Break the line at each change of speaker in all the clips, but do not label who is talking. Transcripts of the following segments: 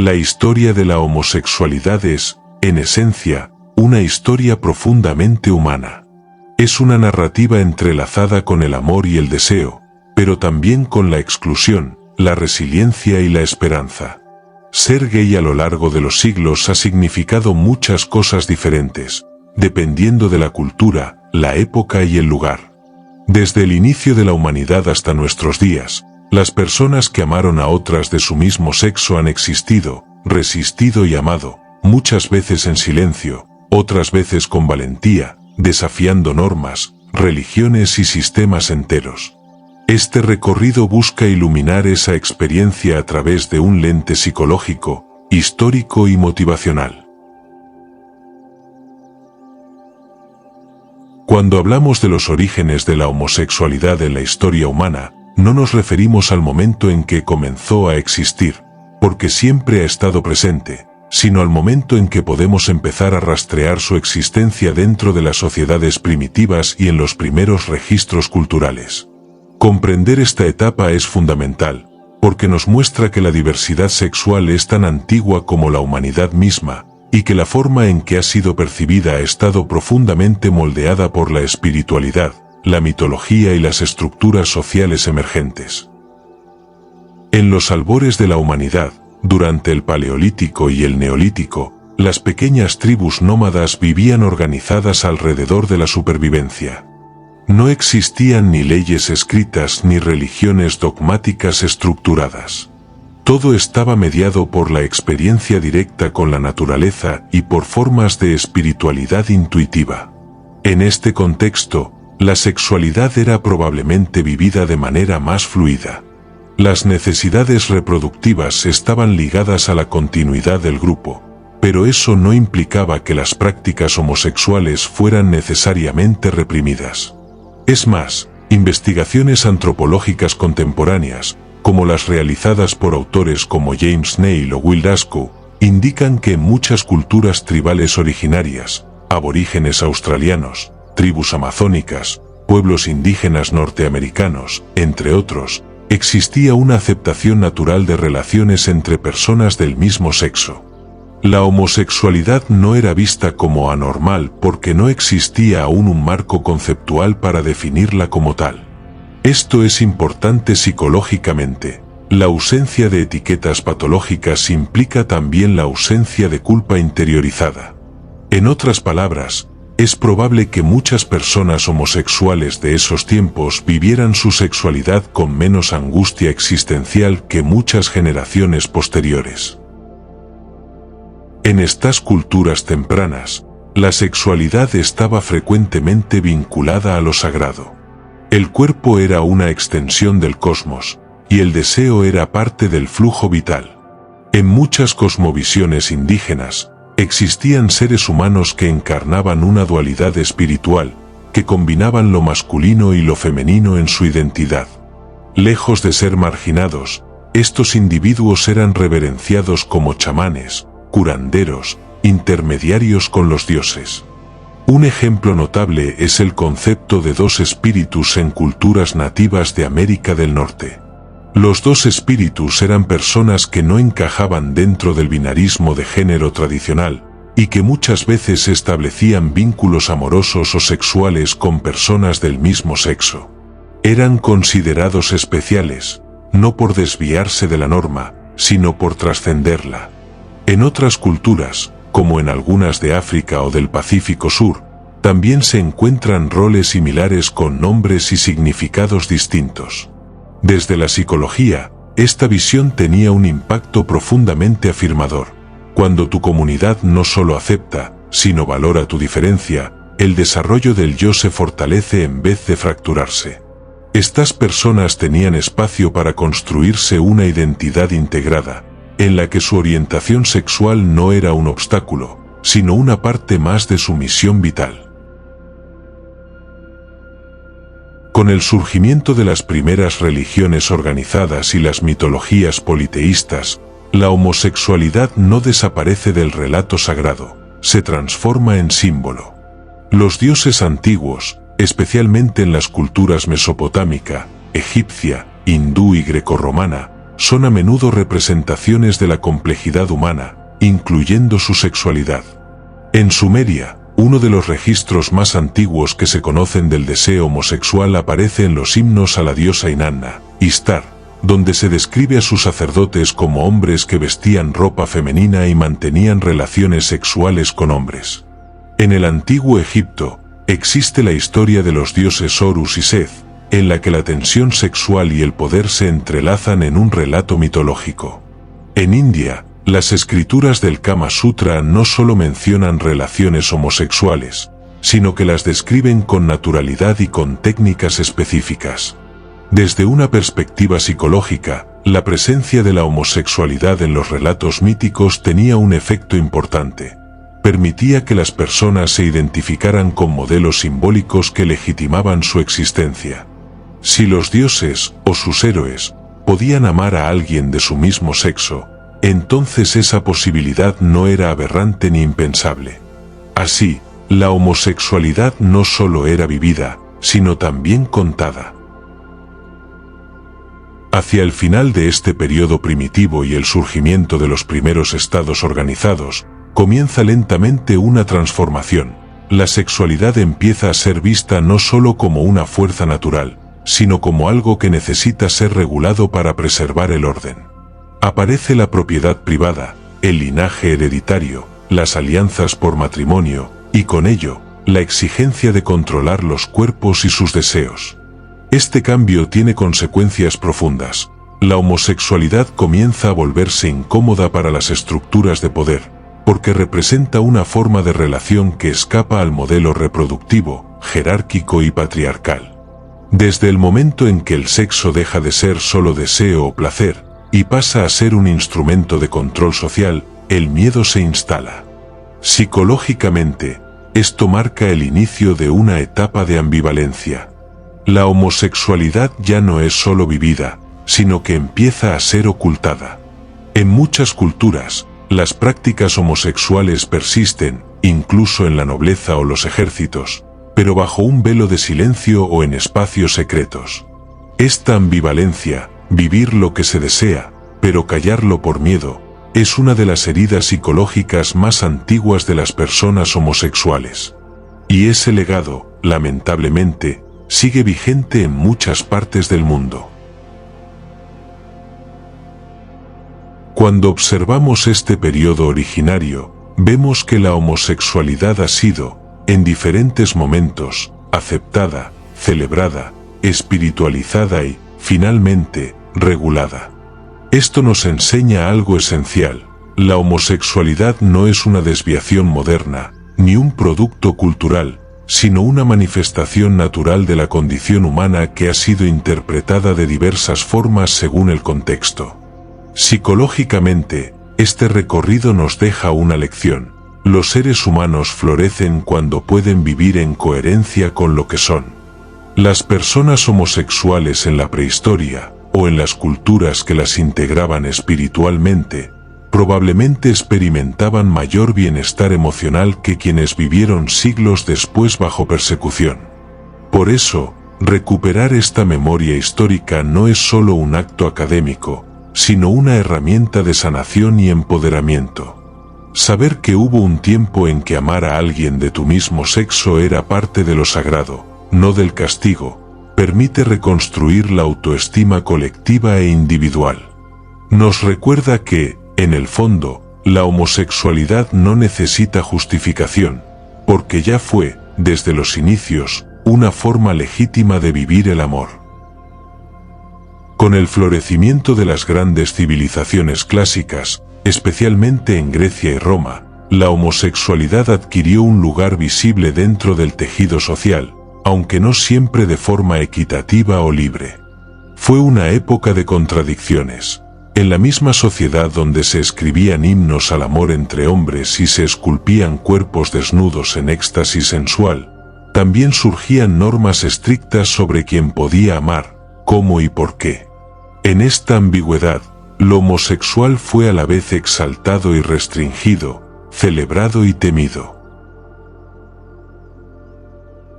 La historia de la homosexualidad es, en esencia, una historia profundamente humana. Es una narrativa entrelazada con el amor y el deseo, pero también con la exclusión, la resiliencia y la esperanza. Ser gay a lo largo de los siglos ha significado muchas cosas diferentes, dependiendo de la cultura, la época y el lugar. Desde el inicio de la humanidad hasta nuestros días, las personas que amaron a otras de su mismo sexo han existido, resistido y amado, muchas veces en silencio, otras veces con valentía, desafiando normas, religiones y sistemas enteros. Este recorrido busca iluminar esa experiencia a través de un lente psicológico, histórico y motivacional. Cuando hablamos de los orígenes de la homosexualidad en la historia humana, no nos referimos al momento en que comenzó a existir, porque siempre ha estado presente, sino al momento en que podemos empezar a rastrear su existencia dentro de las sociedades primitivas y en los primeros registros culturales. Comprender esta etapa es fundamental, porque nos muestra que la diversidad sexual es tan antigua como la humanidad misma, y que la forma en que ha sido percibida ha estado profundamente moldeada por la espiritualidad, la mitología y las estructuras sociales emergentes. En los albores de la humanidad, durante el Paleolítico y el Neolítico, las pequeñas tribus nómadas vivían organizadas alrededor de la supervivencia. No existían ni leyes escritas ni religiones dogmáticas estructuradas. Todo estaba mediado por la experiencia directa con la naturaleza y por formas de espiritualidad intuitiva. En este contexto, la sexualidad era probablemente vivida de manera más fluida. Las necesidades reproductivas estaban ligadas a la continuidad del grupo, pero eso no implicaba que las prácticas homosexuales fueran necesariamente reprimidas. Es más, investigaciones antropológicas contemporáneas, como las realizadas por autores como James Neil o Will Daskau, indican que en muchas culturas tribales originarias, aborígenes australianos, tribus amazónicas, pueblos indígenas norteamericanos, entre otros, existía una aceptación natural de relaciones entre personas del mismo sexo. La homosexualidad no era vista como anormal porque no existía aún un marco conceptual para definirla como tal. Esto es importante psicológicamente. La ausencia de etiquetas patológicas implica también la ausencia de culpa interiorizada. En otras palabras, es probable que muchas personas homosexuales de esos tiempos vivieran su sexualidad con menos angustia existencial que muchas generaciones posteriores. En estas culturas tempranas, la sexualidad estaba frecuentemente vinculada a lo sagrado. El cuerpo era una extensión del cosmos, y el deseo era parte del flujo vital. En muchas cosmovisiones indígenas, existían seres humanos que encarnaban una dualidad espiritual, que combinaban lo masculino y lo femenino en su identidad. Lejos de ser marginados, estos individuos eran reverenciados como chamanes, curanderos, intermediarios con los dioses. Un ejemplo notable es el concepto de dos espíritus en culturas nativas de América del Norte. Los dos espíritus eran personas que no encajaban dentro del binarismo de género tradicional, y que muchas veces establecían vínculos amorosos o sexuales con personas del mismo sexo. Eran considerados especiales, no por desviarse de la norma, sino por trascenderla. En otras culturas, como en algunas de África o del Pacífico Sur, también se encuentran roles similares con nombres y significados distintos. Desde la psicología, esta visión tenía un impacto profundamente afirmador. Cuando tu comunidad no solo acepta, sino valora tu diferencia, el desarrollo del yo se fortalece en vez de fracturarse. Estas personas tenían espacio para construirse una identidad integrada, en la que su orientación sexual no era un obstáculo, sino una parte más de su misión vital. Con el surgimiento de las primeras religiones organizadas y las mitologías politeístas, la homosexualidad no desaparece del relato sagrado, se transforma en símbolo. Los dioses antiguos, especialmente en las culturas mesopotámica, egipcia, hindú y grecorromana, son a menudo representaciones de la complejidad humana, incluyendo su sexualidad. En Sumeria, uno de los registros más antiguos que se conocen del deseo homosexual aparece en los himnos a la diosa Inanna, Ishtar, donde se describe a sus sacerdotes como hombres que vestían ropa femenina y mantenían relaciones sexuales con hombres. En el antiguo Egipto, existe la historia de los dioses Horus y Seth, en la que la tensión sexual y el poder se entrelazan en un relato mitológico. En India, las escrituras del Kama Sutra no solo mencionan relaciones homosexuales, sino que las describen con naturalidad y con técnicas específicas. Desde una perspectiva psicológica, la presencia de la homosexualidad en los relatos míticos tenía un efecto importante. Permitía que las personas se identificaran con modelos simbólicos que legitimaban su existencia. Si los dioses, o sus héroes, podían amar a alguien de su mismo sexo, entonces esa posibilidad no era aberrante ni impensable. Así, la homosexualidad no solo era vivida, sino también contada. Hacia el final de este periodo primitivo y el surgimiento de los primeros estados organizados, comienza lentamente una transformación. La sexualidad empieza a ser vista no solo como una fuerza natural, sino como algo que necesita ser regulado para preservar el orden. Aparece la propiedad privada, el linaje hereditario, las alianzas por matrimonio, y con ello, la exigencia de controlar los cuerpos y sus deseos. Este cambio tiene consecuencias profundas. La homosexualidad comienza a volverse incómoda para las estructuras de poder, porque representa una forma de relación que escapa al modelo reproductivo, jerárquico y patriarcal. Desde el momento en que el sexo deja de ser solo deseo o placer, y pasa a ser un instrumento de control social, el miedo se instala. Psicológicamente, esto marca el inicio de una etapa de ambivalencia. La homosexualidad ya no es solo vivida, sino que empieza a ser ocultada. En muchas culturas, las prácticas homosexuales persisten, incluso en la nobleza o los ejércitos, pero bajo un velo de silencio o en espacios secretos. Esta ambivalencia, vivir lo que se desea, pero callarlo por miedo, es una de las heridas psicológicas más antiguas de las personas homosexuales. Y ese legado, lamentablemente, sigue vigente en muchas partes del mundo. Cuando observamos este periodo originario, vemos que la homosexualidad ha sido, en diferentes momentos, aceptada, celebrada, espiritualizada y, finalmente, regulada. Esto nos enseña algo esencial: la homosexualidad no es una desviación moderna, ni un producto cultural, sino una manifestación natural de la condición humana que ha sido interpretada de diversas formas según el contexto. Psicológicamente, este recorrido nos deja una lección: los seres humanos florecen cuando pueden vivir en coherencia con lo que son. Las personas homosexuales en la prehistoria, o en las culturas que las integraban espiritualmente, probablemente experimentaban mayor bienestar emocional que quienes vivieron siglos después bajo persecución. Por eso, recuperar esta memoria histórica no es solo un acto académico, sino una herramienta de sanación y empoderamiento. Saber que hubo un tiempo en que amar a alguien de tu mismo sexo era parte de lo sagrado, no del castigo, permite reconstruir la autoestima colectiva e individual. Nos recuerda que, en el fondo, la homosexualidad no necesita justificación, porque ya fue, desde los inicios, una forma legítima de vivir el amor. Con el florecimiento de las grandes civilizaciones clásicas, especialmente en Grecia y Roma, la homosexualidad adquirió un lugar visible dentro del tejido social, aunque no siempre de forma equitativa o libre. Fue una época de contradicciones. En la misma sociedad donde se escribían himnos al amor entre hombres y se esculpían cuerpos desnudos en éxtasis sensual, también surgían normas estrictas sobre quién podía amar, cómo y por qué. En esta ambigüedad, lo homosexual fue a la vez exaltado y restringido, celebrado y temido.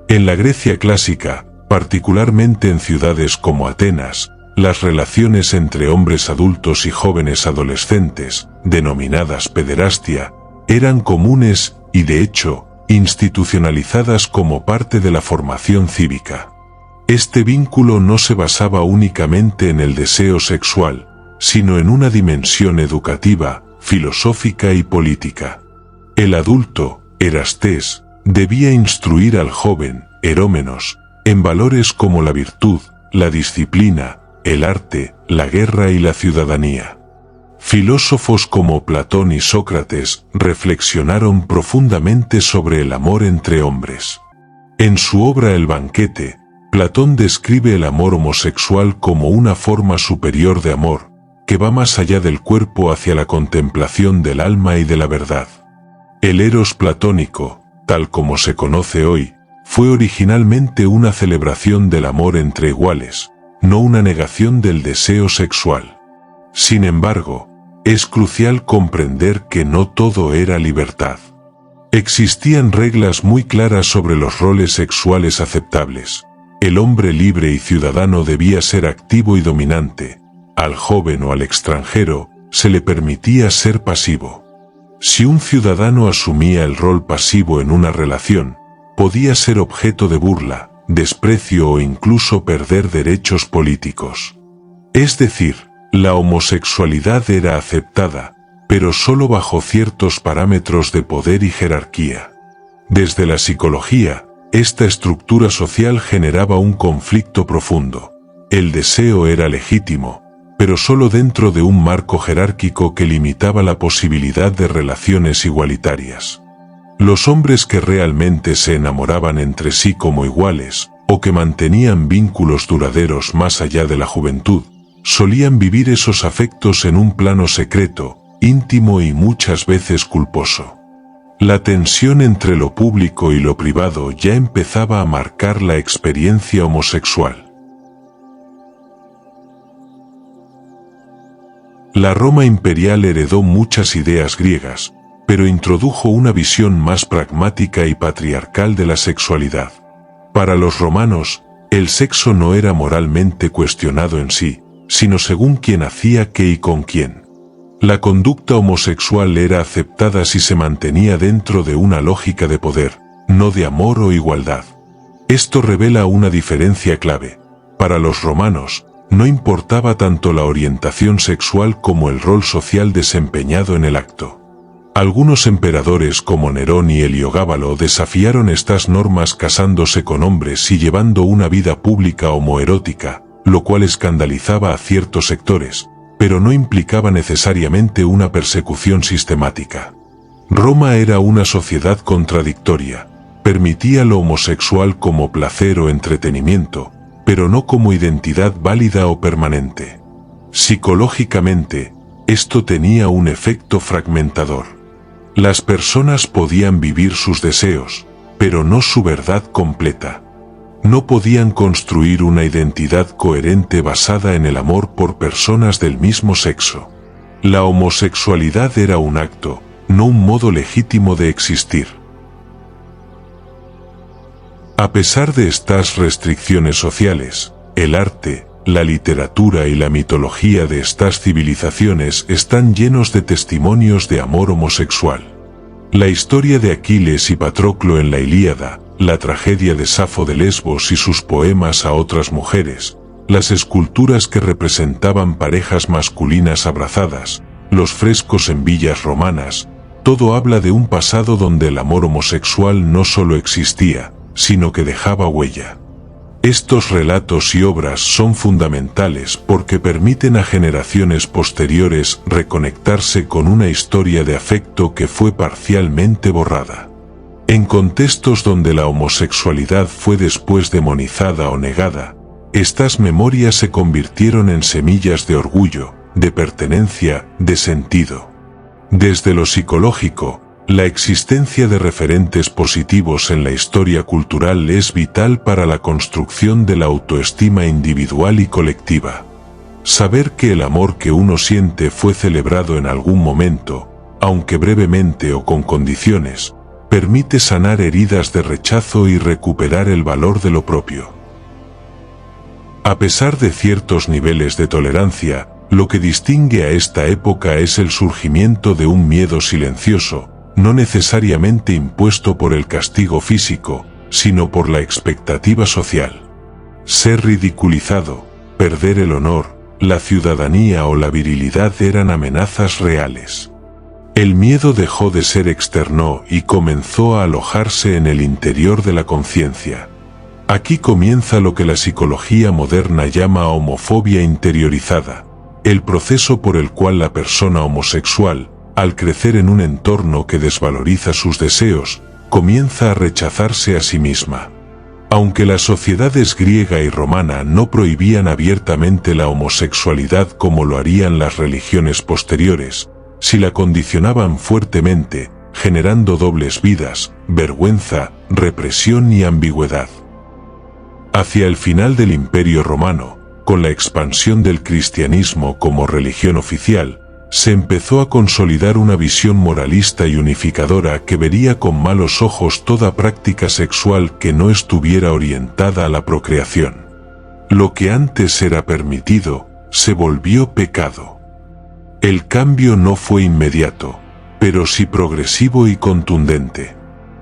En la Grecia clásica, particularmente en ciudades como Atenas, las relaciones entre hombres adultos y jóvenes adolescentes, denominadas pederastia, eran comunes y, de hecho, institucionalizadas como parte de la formación cívica. Este vínculo no se basaba únicamente en el deseo sexual, sino en una dimensión educativa, filosófica y política. El adulto, Erastés, debía instruir al joven, Erómenos, en valores como la virtud, la disciplina, el arte, la guerra y la ciudadanía. Filósofos como Platón y Sócrates reflexionaron profundamente sobre el amor entre hombres. En su obra El banquete, Platón describe el amor homosexual como una forma superior de amor, que va más allá del cuerpo hacia la contemplación del alma y de la verdad. El eros platónico, tal como se conoce hoy, fue originalmente una celebración del amor entre iguales, no una negación del deseo sexual. Sin embargo, es crucial comprender que no todo era libertad. Existían reglas muy claras sobre los roles sexuales aceptables. El hombre libre y ciudadano debía ser activo y dominante. Al joven o al extranjero se le permitía ser pasivo. Si un ciudadano asumía el rol pasivo en una relación, podía ser objeto de burla, desprecio o incluso perder derechos políticos. Es decir, la homosexualidad era aceptada, pero solo bajo ciertos parámetros de poder y jerarquía. Desde la psicología, esta estructura social generaba un conflicto profundo. El deseo era legítimo, pero solo dentro de un marco jerárquico que limitaba la posibilidad de relaciones igualitarias. Los hombres que realmente se enamoraban entre sí como iguales, o que mantenían vínculos duraderos más allá de la juventud, solían vivir esos afectos en un plano secreto, íntimo y muchas veces culposo. La tensión entre lo público y lo privado ya empezaba a marcar la experiencia homosexual. La Roma imperial heredó muchas ideas griegas, pero introdujo una visión más pragmática y patriarcal de la sexualidad. Para los romanos, el sexo no era moralmente cuestionado en sí, sino según quién hacía qué y con quién. La conducta homosexual era aceptada si se mantenía dentro de una lógica de poder, no de amor o igualdad. Esto revela una diferencia clave. Para los romanos, no importaba tanto la orientación sexual como el rol social desempeñado en el acto. Algunos emperadores como Nerón y Heliogábalo desafiaron estas normas casándose con hombres y llevando una vida pública homoerótica, lo cual escandalizaba a ciertos sectores, pero no implicaba necesariamente una persecución sistemática. Roma era una sociedad contradictoria, permitía lo homosexual como placer o entretenimiento, pero no como identidad válida o permanente. Psicológicamente, esto tenía un efecto fragmentador. Las personas podían vivir sus deseos, pero no su verdad completa. No podían construir una identidad coherente basada en el amor por personas del mismo sexo. La homosexualidad era un acto, no un modo legítimo de existir. A pesar de estas restricciones sociales, el arte, la literatura y la mitología de estas civilizaciones están llenos de testimonios de amor homosexual. La historia de Aquiles y Patroclo en la Ilíada, la tragedia de Safo de Lesbos y sus poemas a otras mujeres, las esculturas que representaban parejas masculinas abrazadas, los frescos en villas romanas, todo habla de un pasado donde el amor homosexual no solo existía, sino que dejaba huella. Estos relatos y obras son fundamentales porque permiten a generaciones posteriores reconectarse con una historia de afecto que fue parcialmente borrada. En contextos donde la homosexualidad fue después demonizada o negada, estas memorias se convirtieron en semillas de orgullo, de pertenencia, de sentido. Desde lo psicológico, la existencia de referentes positivos en la historia cultural es vital para la construcción de la autoestima individual y colectiva. Saber que el amor que uno siente fue celebrado en algún momento, aunque brevemente o con condiciones, permite sanar heridas de rechazo y recuperar el valor de lo propio. A pesar de ciertos niveles de tolerancia, lo que distingue a esta época es el surgimiento de un miedo silencioso, no necesariamente impuesto por el castigo físico, sino por la expectativa social. Ser ridiculizado, perder el honor, la ciudadanía o la virilidad eran amenazas reales. El miedo dejó de ser externo y comenzó a alojarse en el interior de la conciencia. Aquí comienza lo que la psicología moderna llama homofobia interiorizada, el proceso por el cual la persona homosexual, al crecer en un entorno que desvaloriza sus deseos, comienza a rechazarse a sí misma. Aunque las sociedades griega y romana no prohibían abiertamente la homosexualidad como lo harían las religiones posteriores, sí la condicionaban fuertemente, generando dobles vidas, vergüenza, represión y ambigüedad. Hacia el final del Imperio Romano, con la expansión del cristianismo como religión oficial, se empezó a consolidar una visión moralista y unificadora que vería con malos ojos toda práctica sexual que no estuviera orientada a la procreación. Lo que antes era permitido, se volvió pecado. El cambio no fue inmediato, pero sí progresivo y contundente.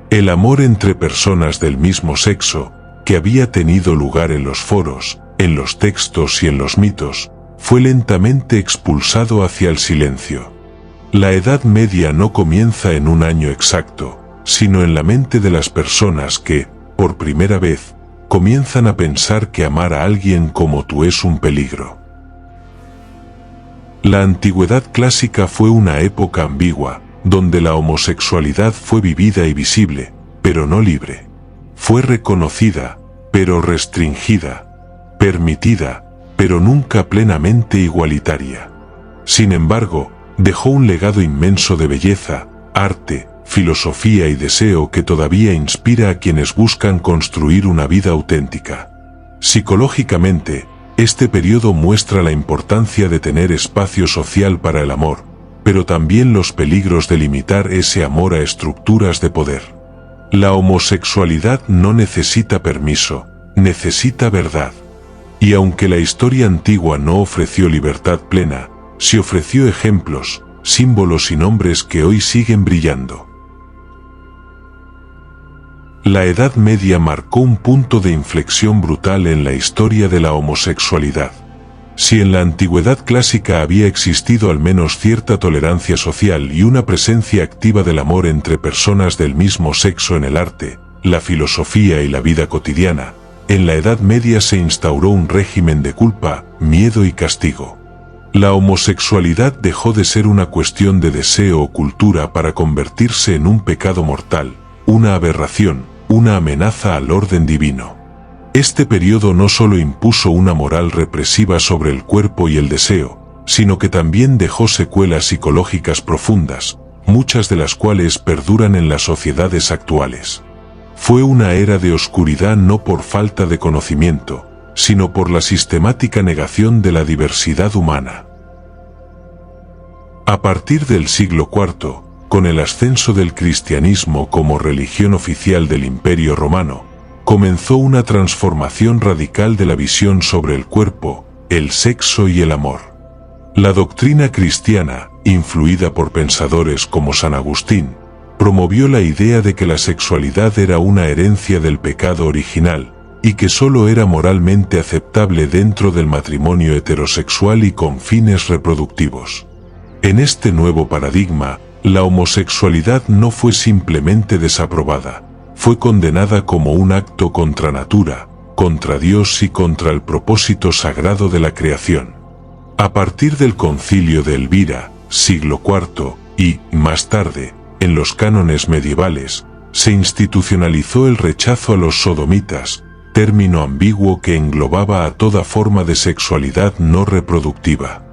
El amor entre personas del mismo sexo, que había tenido lugar en los foros, en los textos y en los mitos, fue lentamente expulsado hacia el silencio. La Edad Media no comienza en un año exacto, sino en la mente de las personas que, por primera vez, comienzan a pensar que amar a alguien como tú es un peligro. La antigüedad clásica fue una época ambigua, donde la homosexualidad fue vivida y visible, pero no libre. Fue reconocida, pero restringida, permitida, pero nunca plenamente igualitaria. Sin embargo, dejó un legado inmenso de belleza, arte, filosofía y deseo que todavía inspira a quienes buscan construir una vida auténtica. Psicológicamente, este periodo muestra la importancia de tener espacio social para el amor, pero también los peligros de limitar ese amor a estructuras de poder. La homosexualidad no necesita permiso, necesita verdad. Y aunque la historia antigua no ofreció libertad plena, sí ofreció ejemplos, símbolos y nombres que hoy siguen brillando. La Edad Media marcó un punto de inflexión brutal en la historia de la homosexualidad. Si en la antigüedad clásica había existido al menos cierta tolerancia social y una presencia activa del amor entre personas del mismo sexo en el arte, la filosofía y la vida cotidiana, en la Edad Media se instauró un régimen de culpa, miedo y castigo. La homosexualidad dejó de ser una cuestión de deseo o cultura para convertirse en un pecado mortal, una aberración, una amenaza al orden divino. Este periodo no solo impuso una moral represiva sobre el cuerpo y el deseo, sino que también dejó secuelas psicológicas profundas, muchas de las cuales perduran en las sociedades actuales. Fue una era de oscuridad no por falta de conocimiento, sino por la sistemática negación de la diversidad humana. A partir del siglo IV, con el ascenso del cristianismo como religión oficial del Imperio Romano, comenzó una transformación radical de la visión sobre el cuerpo, el sexo y el amor. La doctrina cristiana, influida por pensadores como San Agustín, promovió la idea de que la sexualidad era una herencia del pecado original, y que solo era moralmente aceptable dentro del matrimonio heterosexual y con fines reproductivos. En este nuevo paradigma, la homosexualidad no fue simplemente desaprobada, fue condenada como un acto contra natura, contra Dios y contra el propósito sagrado de la creación. A partir del Concilio de Elvira, siglo IV, y, más tarde, en los cánones medievales, se institucionalizó el rechazo a los sodomitas, término ambiguo que englobaba a toda forma de sexualidad no reproductiva.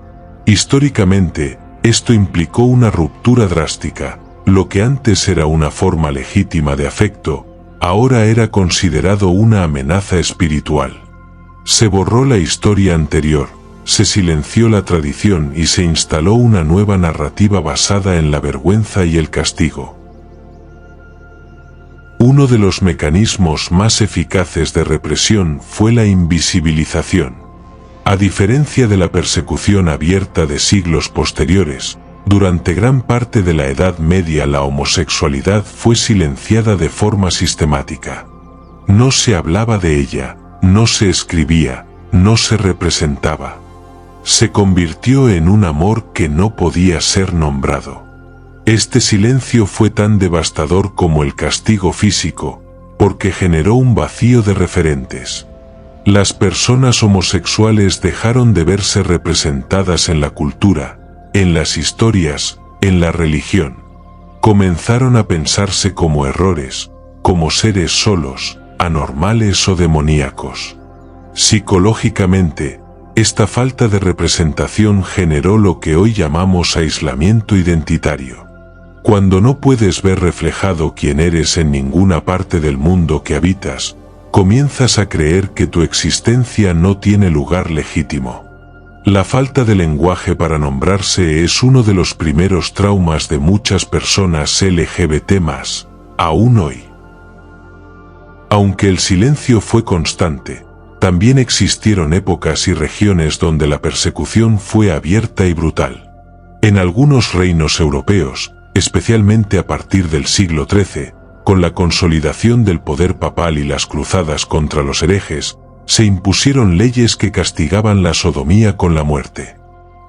Históricamente, esto implicó una ruptura drástica. Lo que antes era una forma legítima de afecto, ahora era considerado una amenaza espiritual. Se borró la historia anterior, se silenció la tradición y se instaló una nueva narrativa basada en la vergüenza y el castigo. Uno de los mecanismos más eficaces de represión fue la invisibilización. A diferencia de la persecución abierta de siglos posteriores, durante gran parte de la Edad Media la homosexualidad fue silenciada de forma sistemática. No se hablaba de ella, no se escribía, no se representaba. Se convirtió en un amor que no podía ser nombrado. Este silencio fue tan devastador como el castigo físico, porque generó un vacío de referentes. Las personas homosexuales dejaron de verse representadas en la cultura, en las historias, en la religión. Comenzaron a pensarse como errores, como seres solos, anormales o demoníacos. Psicológicamente, esta falta de representación generó lo que hoy llamamos aislamiento identitario. Cuando no puedes ver reflejado quién eres en ninguna parte del mundo que habitas, comienzas a creer que tu existencia no tiene lugar legítimo. La falta de lenguaje para nombrarse es uno de los primeros traumas de muchas personas LGBT+, aún hoy. Aunque el silencio fue constante, también existieron épocas y regiones donde la persecución fue abierta y brutal. En algunos reinos europeos, especialmente a partir del siglo XIII, con la consolidación del poder papal y las cruzadas contra los herejes, se impusieron leyes que castigaban la sodomía con la muerte.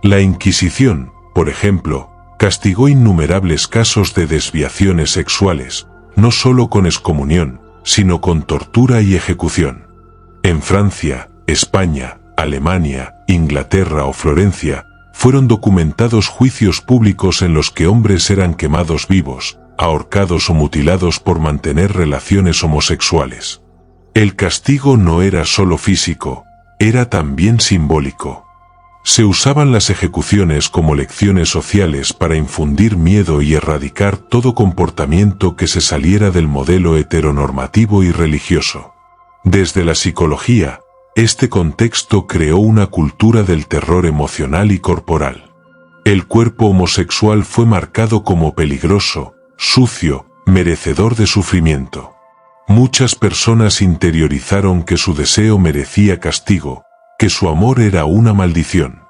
La Inquisición, por ejemplo, castigó innumerables casos de desviaciones sexuales, no solo con excomunión, sino con tortura y ejecución. En Francia, España, Alemania, Inglaterra o Florencia, fueron documentados juicios públicos en los que hombres eran quemados vivos, ahorcados o mutilados por mantener relaciones homosexuales. El castigo no era solo físico, era también simbólico. Se usaban las ejecuciones como lecciones sociales para infundir miedo y erradicar todo comportamiento que se saliera del modelo heteronormativo y religioso. Desde la psicología, este contexto creó una cultura del terror emocional y corporal. El cuerpo homosexual fue marcado como peligroso, sucio, merecedor de sufrimiento. Muchas personas interiorizaron que su deseo merecía castigo, que su amor era una maldición.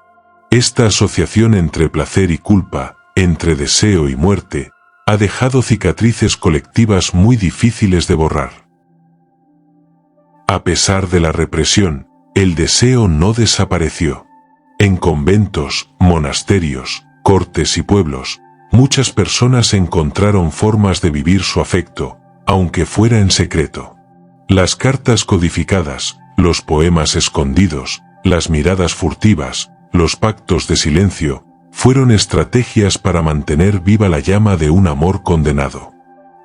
Esta asociación entre placer y culpa, entre deseo y muerte, ha dejado cicatrices colectivas muy difíciles de borrar. A pesar de la represión, el deseo no desapareció. En conventos, monasterios, cortes y pueblos, muchas personas encontraron formas de vivir su afecto, aunque fuera en secreto. Las cartas codificadas, los poemas escondidos, las miradas furtivas, los pactos de silencio, fueron estrategias para mantener viva la llama de un amor condenado.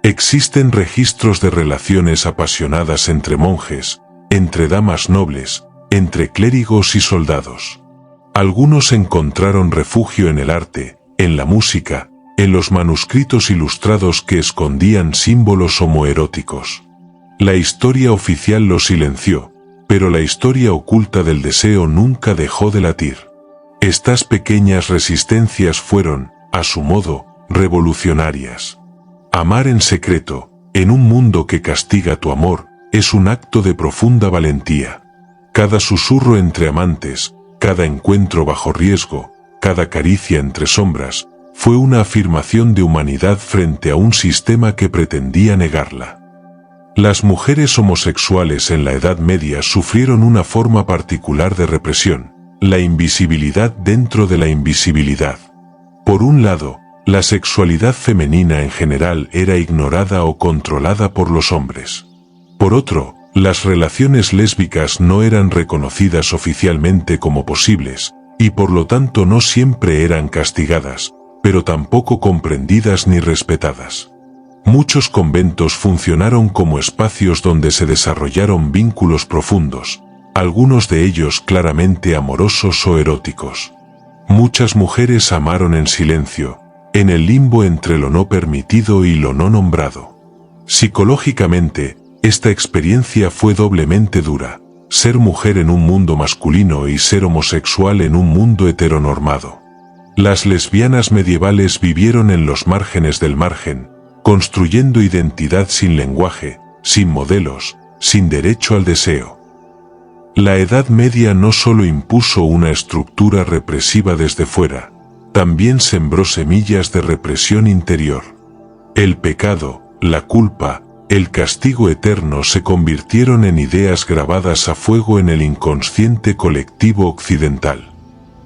Existen registros de relaciones apasionadas entre monjes, entre damas nobles, entre clérigos y soldados. Algunos encontraron refugio en el arte, en la música, en los manuscritos ilustrados que escondían símbolos homoeróticos. La historia oficial lo silenció, pero la historia oculta del deseo nunca dejó de latir. Estas pequeñas resistencias fueron, a su modo, revolucionarias. Amar en secreto, en un mundo que castiga tu amor, es un acto de profunda valentía. Cada susurro entre amantes, cada encuentro bajo riesgo, cada caricia entre sombras, fue una afirmación de humanidad frente a un sistema que pretendía negarla. Las mujeres homosexuales en la Edad Media sufrieron una forma particular de represión, la invisibilidad dentro de la invisibilidad. Por un lado, la sexualidad femenina en general era ignorada o controlada por los hombres. Por otro, las relaciones lésbicas no eran reconocidas oficialmente como posibles, y por lo tanto no siempre eran castigadas, pero tampoco comprendidas ni respetadas. Muchos conventos funcionaron como espacios donde se desarrollaron vínculos profundos, algunos de ellos claramente amorosos o eróticos. Muchas mujeres amaron en silencio, en el limbo entre lo no permitido y lo no nombrado. Psicológicamente, esta experiencia fue doblemente dura, ser mujer en un mundo masculino y ser homosexual en un mundo heteronormado. Las lesbianas medievales vivieron en los márgenes del margen, construyendo identidad sin lenguaje, sin modelos, sin derecho al deseo. La Edad Media no solo impuso una estructura represiva desde fuera, también sembró semillas de represión interior. El pecado, la culpa, el castigo eterno se convirtieron en ideas grabadas a fuego en el inconsciente colectivo occidental.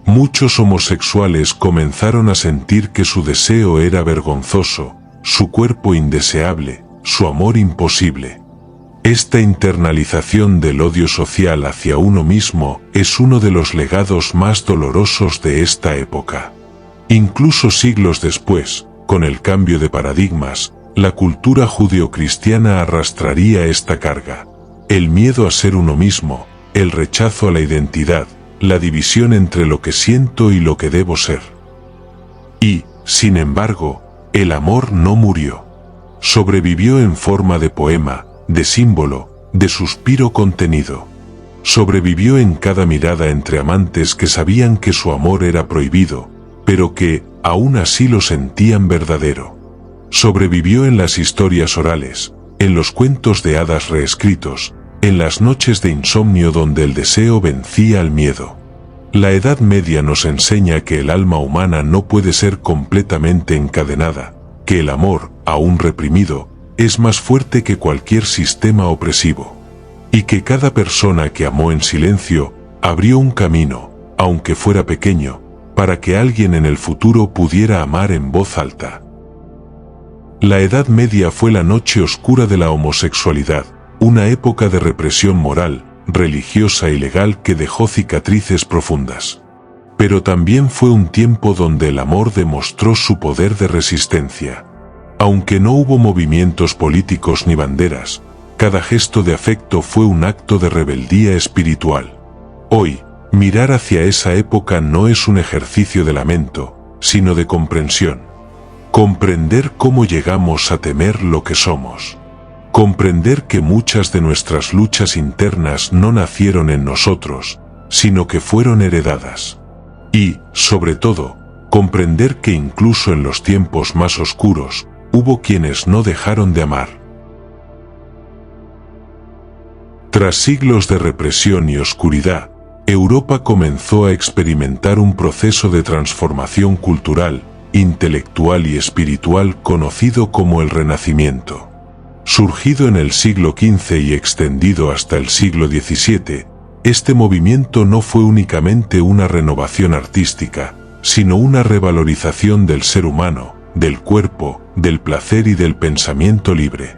Muchos homosexuales comenzaron a sentir que su deseo era vergonzoso, su cuerpo indeseable, su amor imposible. Esta internalización del odio social hacia uno mismo es uno de los legados más dolorosos de esta época. Incluso siglos después, con el cambio de paradigmas, la cultura judeocristiana arrastraría esta carga. El miedo a ser uno mismo, el rechazo a la identidad, la división entre lo que siento y lo que debo ser. Y, sin embargo, el amor no murió. Sobrevivió en forma de poema, de símbolo, de suspiro contenido. Sobrevivió en cada mirada entre amantes que sabían que su amor era prohibido, pero que, aún así lo sentían verdadero. Sobrevivió en las historias orales, en los cuentos de hadas reescritos, en las noches de insomnio donde el deseo vencía al miedo. La Edad Media nos enseña que el alma humana no puede ser completamente encadenada, que el amor, aún reprimido, es más fuerte que cualquier sistema opresivo. Y que cada persona que amó en silencio, abrió un camino, aunque fuera pequeño, para que alguien en el futuro pudiera amar en voz alta. La Edad Media fue la noche oscura de la homosexualidad, una época de represión moral, religiosa y legal que dejó cicatrices profundas. Pero también fue un tiempo donde el amor demostró su poder de resistencia. Aunque no hubo movimientos políticos ni banderas, cada gesto de afecto fue un acto de rebeldía espiritual. Hoy, mirar hacia esa época no es un ejercicio de lamento, sino de comprensión. Comprender cómo llegamos a temer lo que somos. Comprender que muchas de nuestras luchas internas no nacieron en nosotros, sino que fueron heredadas. Y, sobre todo, comprender que incluso en los tiempos más oscuros, hubo quienes no dejaron de amar. Tras siglos de represión y oscuridad, Europa comenzó a experimentar un proceso de transformación cultural, intelectual y espiritual conocido como el Renacimiento. Surgido en el siglo XV y extendido hasta el siglo XVII, este movimiento no fue únicamente una renovación artística, sino una revalorización del ser humano, del cuerpo, del placer y del pensamiento libre.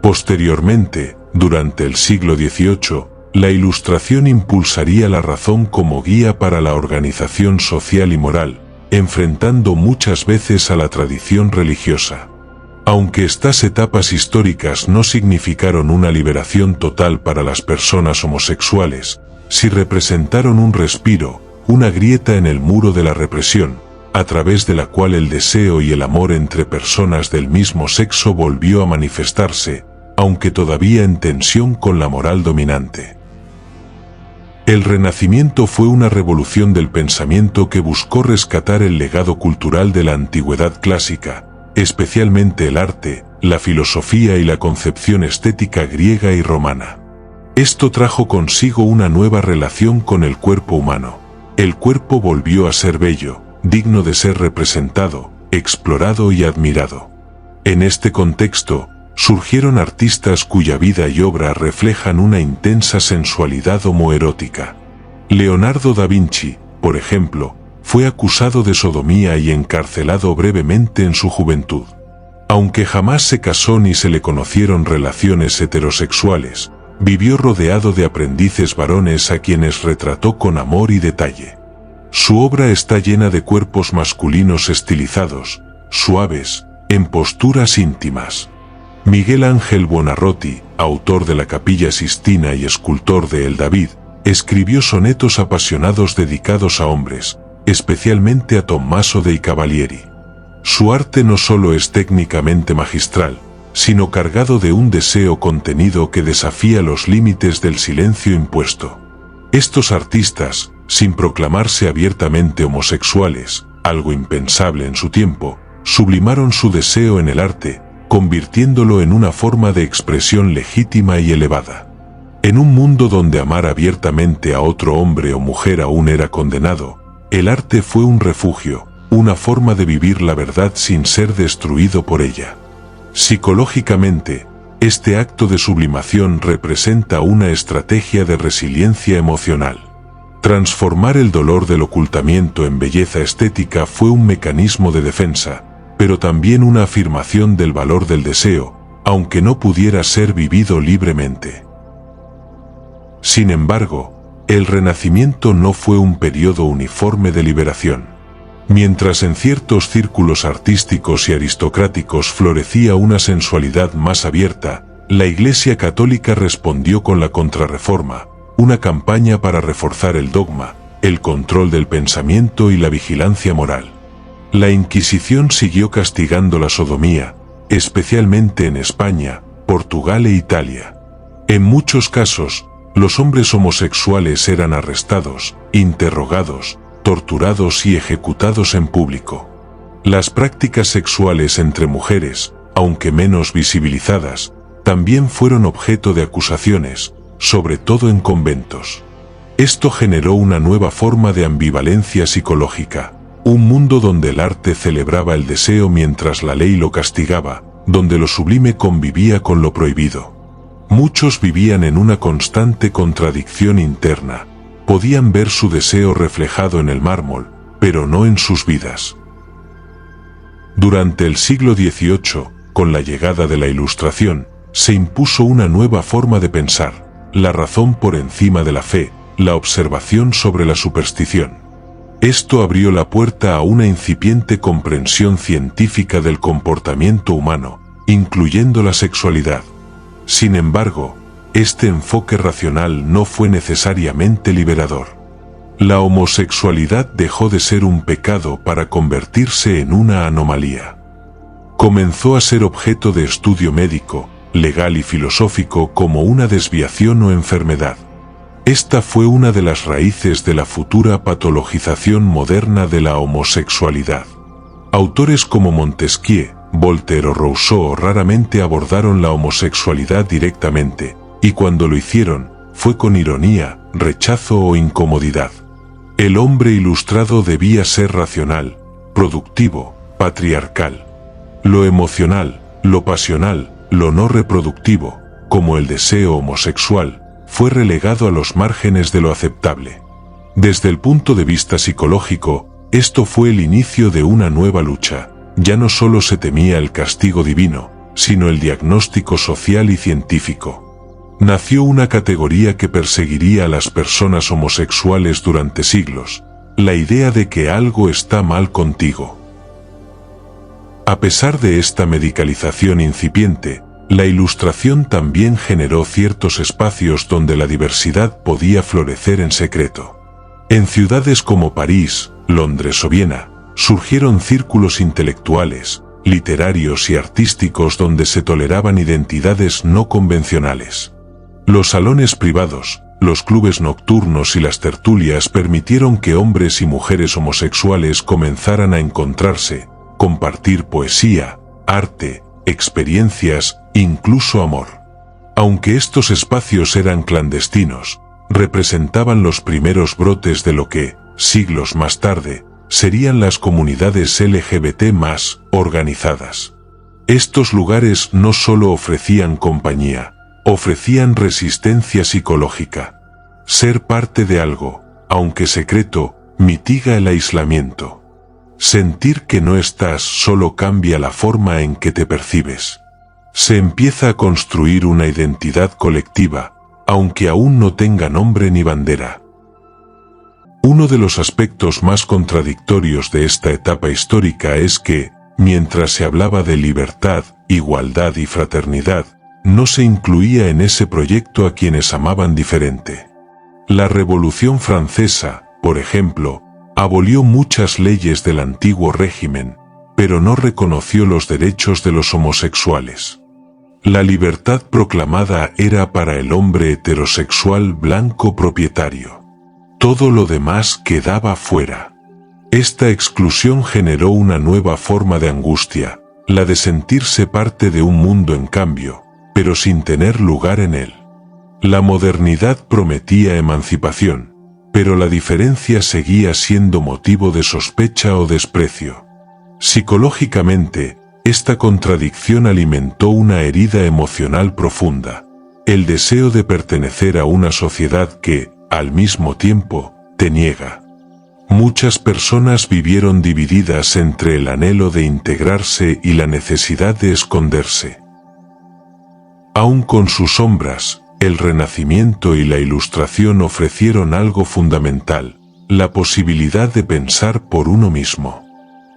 Posteriormente, durante el siglo XVIII, la Ilustración impulsaría la razón como guía para la organización social y moral, enfrentando muchas veces a la tradición religiosa. Aunque estas etapas históricas no significaron una liberación total para las personas homosexuales, sí representaron un respiro, una grieta en el muro de la represión, a través de la cual el deseo y el amor entre personas del mismo sexo volvió a manifestarse, aunque todavía en tensión con la moral dominante. El Renacimiento fue una revolución del pensamiento que buscó rescatar el legado cultural de la antigüedad clásica, especialmente el arte, la filosofía y la concepción estética griega y romana. Esto trajo consigo una nueva relación con el cuerpo humano. El cuerpo volvió a ser bello, digno de ser representado, explorado y admirado. En este contexto, surgieron artistas cuya vida y obra reflejan una intensa sensualidad homoerótica. Leonardo da Vinci, por ejemplo, fue acusado de sodomía y encarcelado brevemente en su juventud. Aunque jamás se casó ni se le conocieron relaciones heterosexuales, vivió rodeado de aprendices varones a quienes retrató con amor y detalle. Su obra está llena de cuerpos masculinos estilizados, suaves, en posturas íntimas. Miguel Ángel Buonarroti, autor de la Capilla Sistina y escultor de El David, escribió sonetos apasionados dedicados a hombres, especialmente a Tommaso dei Cavalieri. Su arte no solo es técnicamente magistral, sino cargado de un deseo contenido que desafía los límites del silencio impuesto. Estos artistas, sin proclamarse abiertamente homosexuales, algo impensable en su tiempo, sublimaron su deseo en el arte, convirtiéndolo en una forma de expresión legítima y elevada. En un mundo donde amar abiertamente a otro hombre o mujer aún era condenado, el arte fue un refugio, una forma de vivir la verdad sin ser destruido por ella. Psicológicamente, este acto de sublimación representa una estrategia de resiliencia emocional. Transformar el dolor del ocultamiento en belleza estética fue un mecanismo de defensa, pero también una afirmación del valor del deseo, aunque no pudiera ser vivido libremente. Sin embargo, el Renacimiento no fue un periodo uniforme de liberación. Mientras en ciertos círculos artísticos y aristocráticos florecía una sensualidad más abierta, la Iglesia Católica respondió con la Contrarreforma, una campaña para reforzar el dogma, el control del pensamiento y la vigilancia moral. La Inquisición siguió castigando la sodomía, especialmente en España, Portugal e Italia. En muchos casos, los hombres homosexuales eran arrestados, interrogados, torturados y ejecutados en público. Las prácticas sexuales entre mujeres, aunque menos visibilizadas, también fueron objeto de acusaciones, sobre todo en conventos. Esto generó una nueva forma de ambivalencia psicológica, un mundo donde el arte celebraba el deseo mientras la ley lo castigaba, donde lo sublime convivía con lo prohibido. Muchos vivían en una constante contradicción interna, podían ver su deseo reflejado en el mármol, pero no en sus vidas. Durante el siglo XVIII, con la llegada de la Ilustración, se impuso una nueva forma de pensar, la razón por encima de la fe, la observación sobre la superstición. Esto abrió la puerta a una incipiente comprensión científica del comportamiento humano, incluyendo la sexualidad. Sin embargo, este enfoque racional no fue necesariamente liberador. La homosexualidad dejó de ser un pecado para convertirse en una anomalía. Comenzó a ser objeto de estudio médico, legal y filosófico como una desviación o enfermedad. Esta fue una de las raíces de la futura patologización moderna de la homosexualidad. Autores como Montesquieu, Voltaire o Rousseau raramente abordaron la homosexualidad directamente, y cuando lo hicieron, fue con ironía, rechazo o incomodidad. El hombre ilustrado debía ser racional, productivo, patriarcal. Lo emocional, lo pasional, lo no reproductivo, como el deseo homosexual, fue relegado a los márgenes de lo aceptable. Desde el punto de vista psicológico, esto fue el inicio de una nueva lucha. Ya no solo se temía el castigo divino, sino el diagnóstico social y científico. Nació una categoría que perseguiría a las personas homosexuales durante siglos, la idea de que algo está mal contigo. A pesar de esta medicalización incipiente, la Ilustración también generó ciertos espacios donde la diversidad podía florecer en secreto. En ciudades como París, Londres o Viena, surgieron círculos intelectuales, literarios y artísticos donde se toleraban identidades no convencionales. Los salones privados, los clubes nocturnos y las tertulias permitieron que hombres y mujeres homosexuales comenzaran a encontrarse, compartir poesía, arte, experiencias, incluso amor. Aunque estos espacios eran clandestinos, representaban los primeros brotes de lo que, siglos más tarde, serían las comunidades LGBT más organizadas. Estos lugares no solo ofrecían compañía, ofrecían resistencia psicológica. Ser parte de algo, aunque secreto, mitiga el aislamiento. Sentir que no estás solo cambia la forma en que te percibes. Se empieza a construir una identidad colectiva, aunque aún no tenga nombre ni bandera. Uno de los aspectos más contradictorios de esta etapa histórica es que, mientras se hablaba de libertad, igualdad y fraternidad, no se incluía en ese proyecto a quienes amaban diferente. La Revolución Francesa, por ejemplo, abolió muchas leyes del antiguo régimen, pero no reconoció los derechos de los homosexuales. La libertad proclamada era para el hombre heterosexual blanco propietario. Todo lo demás quedaba fuera. Esta exclusión generó una nueva forma de angustia, la de sentirse parte de un mundo en cambio, pero sin tener lugar en él. La modernidad prometía emancipación, pero la diferencia seguía siendo motivo de sospecha o desprecio. Psicológicamente, esta contradicción alimentó una herida emocional profunda, el deseo de pertenecer a una sociedad que, al mismo tiempo, te niega. Muchas personas vivieron divididas entre el anhelo de integrarse y la necesidad de esconderse. Aun con sus sombras, el Renacimiento y la Ilustración ofrecieron algo fundamental, la posibilidad de pensar por uno mismo.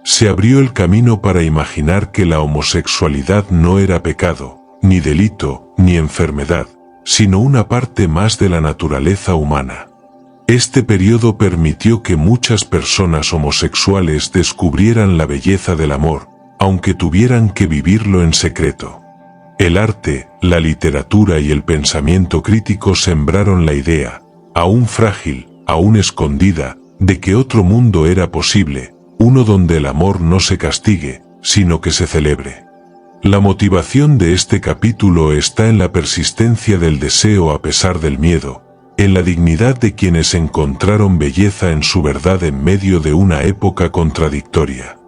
Se abrió el camino para imaginar que la homosexualidad no era pecado, ni delito, ni enfermedad, sino una parte más de la naturaleza humana. Este periodo permitió que muchas personas homosexuales descubrieran la belleza del amor, aunque tuvieran que vivirlo en secreto. El arte, la literatura y el pensamiento crítico sembraron la idea, aún frágil, aún escondida, de que otro mundo era posible, uno donde el amor no se castigue, sino que se celebre. La motivación de este capítulo está en la persistencia del deseo a pesar del miedo, en la dignidad de quienes encontraron belleza en su verdad en medio de una época contradictoria.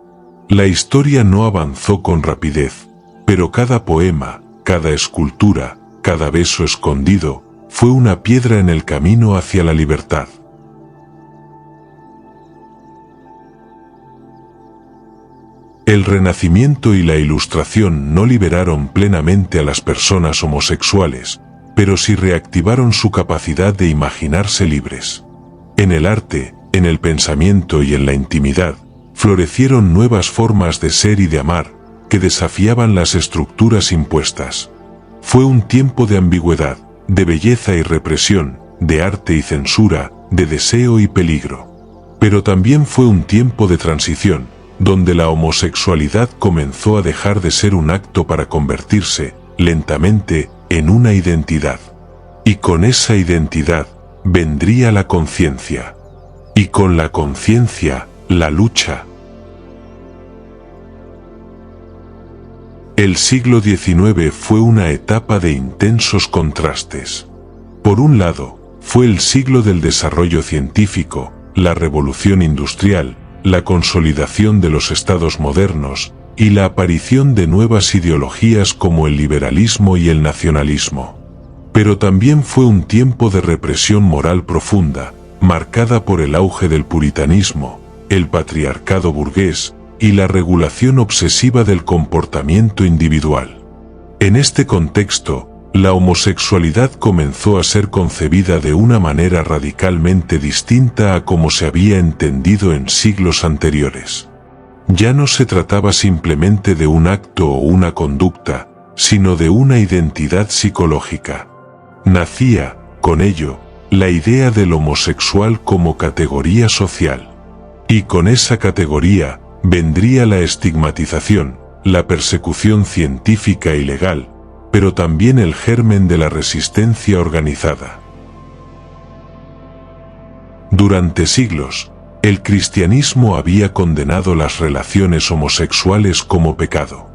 La historia no avanzó con rapidez, pero cada poema, cada escultura, cada beso escondido, fue una piedra en el camino hacia la libertad. El Renacimiento y la Ilustración no liberaron plenamente a las personas homosexuales, pero sí reactivaron su capacidad de imaginarse libres. En el arte, en el pensamiento y en la intimidad, florecieron nuevas formas de ser y de amar, que desafiaban las estructuras impuestas. Fue un tiempo de ambigüedad, de belleza y represión, de arte y censura, de deseo y peligro. Pero también fue un tiempo de transición, donde la homosexualidad comenzó a dejar de ser un acto para convertirse, lentamente, en una identidad. Y con esa identidad, vendría la conciencia. Y con la conciencia, la lucha. El siglo XIX fue una etapa de intensos contrastes. Por un lado, fue el siglo del desarrollo científico, la revolución industrial, la consolidación de los estados modernos, y la aparición de nuevas ideologías como el liberalismo y el nacionalismo. Pero también fue un tiempo de represión moral profunda, marcada por el auge del puritanismo, el patriarcado burgués, y la regulación obsesiva del comportamiento individual. En este contexto, la homosexualidad comenzó a ser concebida de una manera radicalmente distinta a como se había entendido en siglos anteriores. Ya no se trataba simplemente de un acto o una conducta, sino de una identidad psicológica. Nacía, con ello, la idea del homosexual como categoría social. Y con esa categoría, vendría la estigmatización, la persecución científica y legal, pero también el germen de la resistencia organizada. Durante siglos, el cristianismo había condenado las relaciones homosexuales como pecado.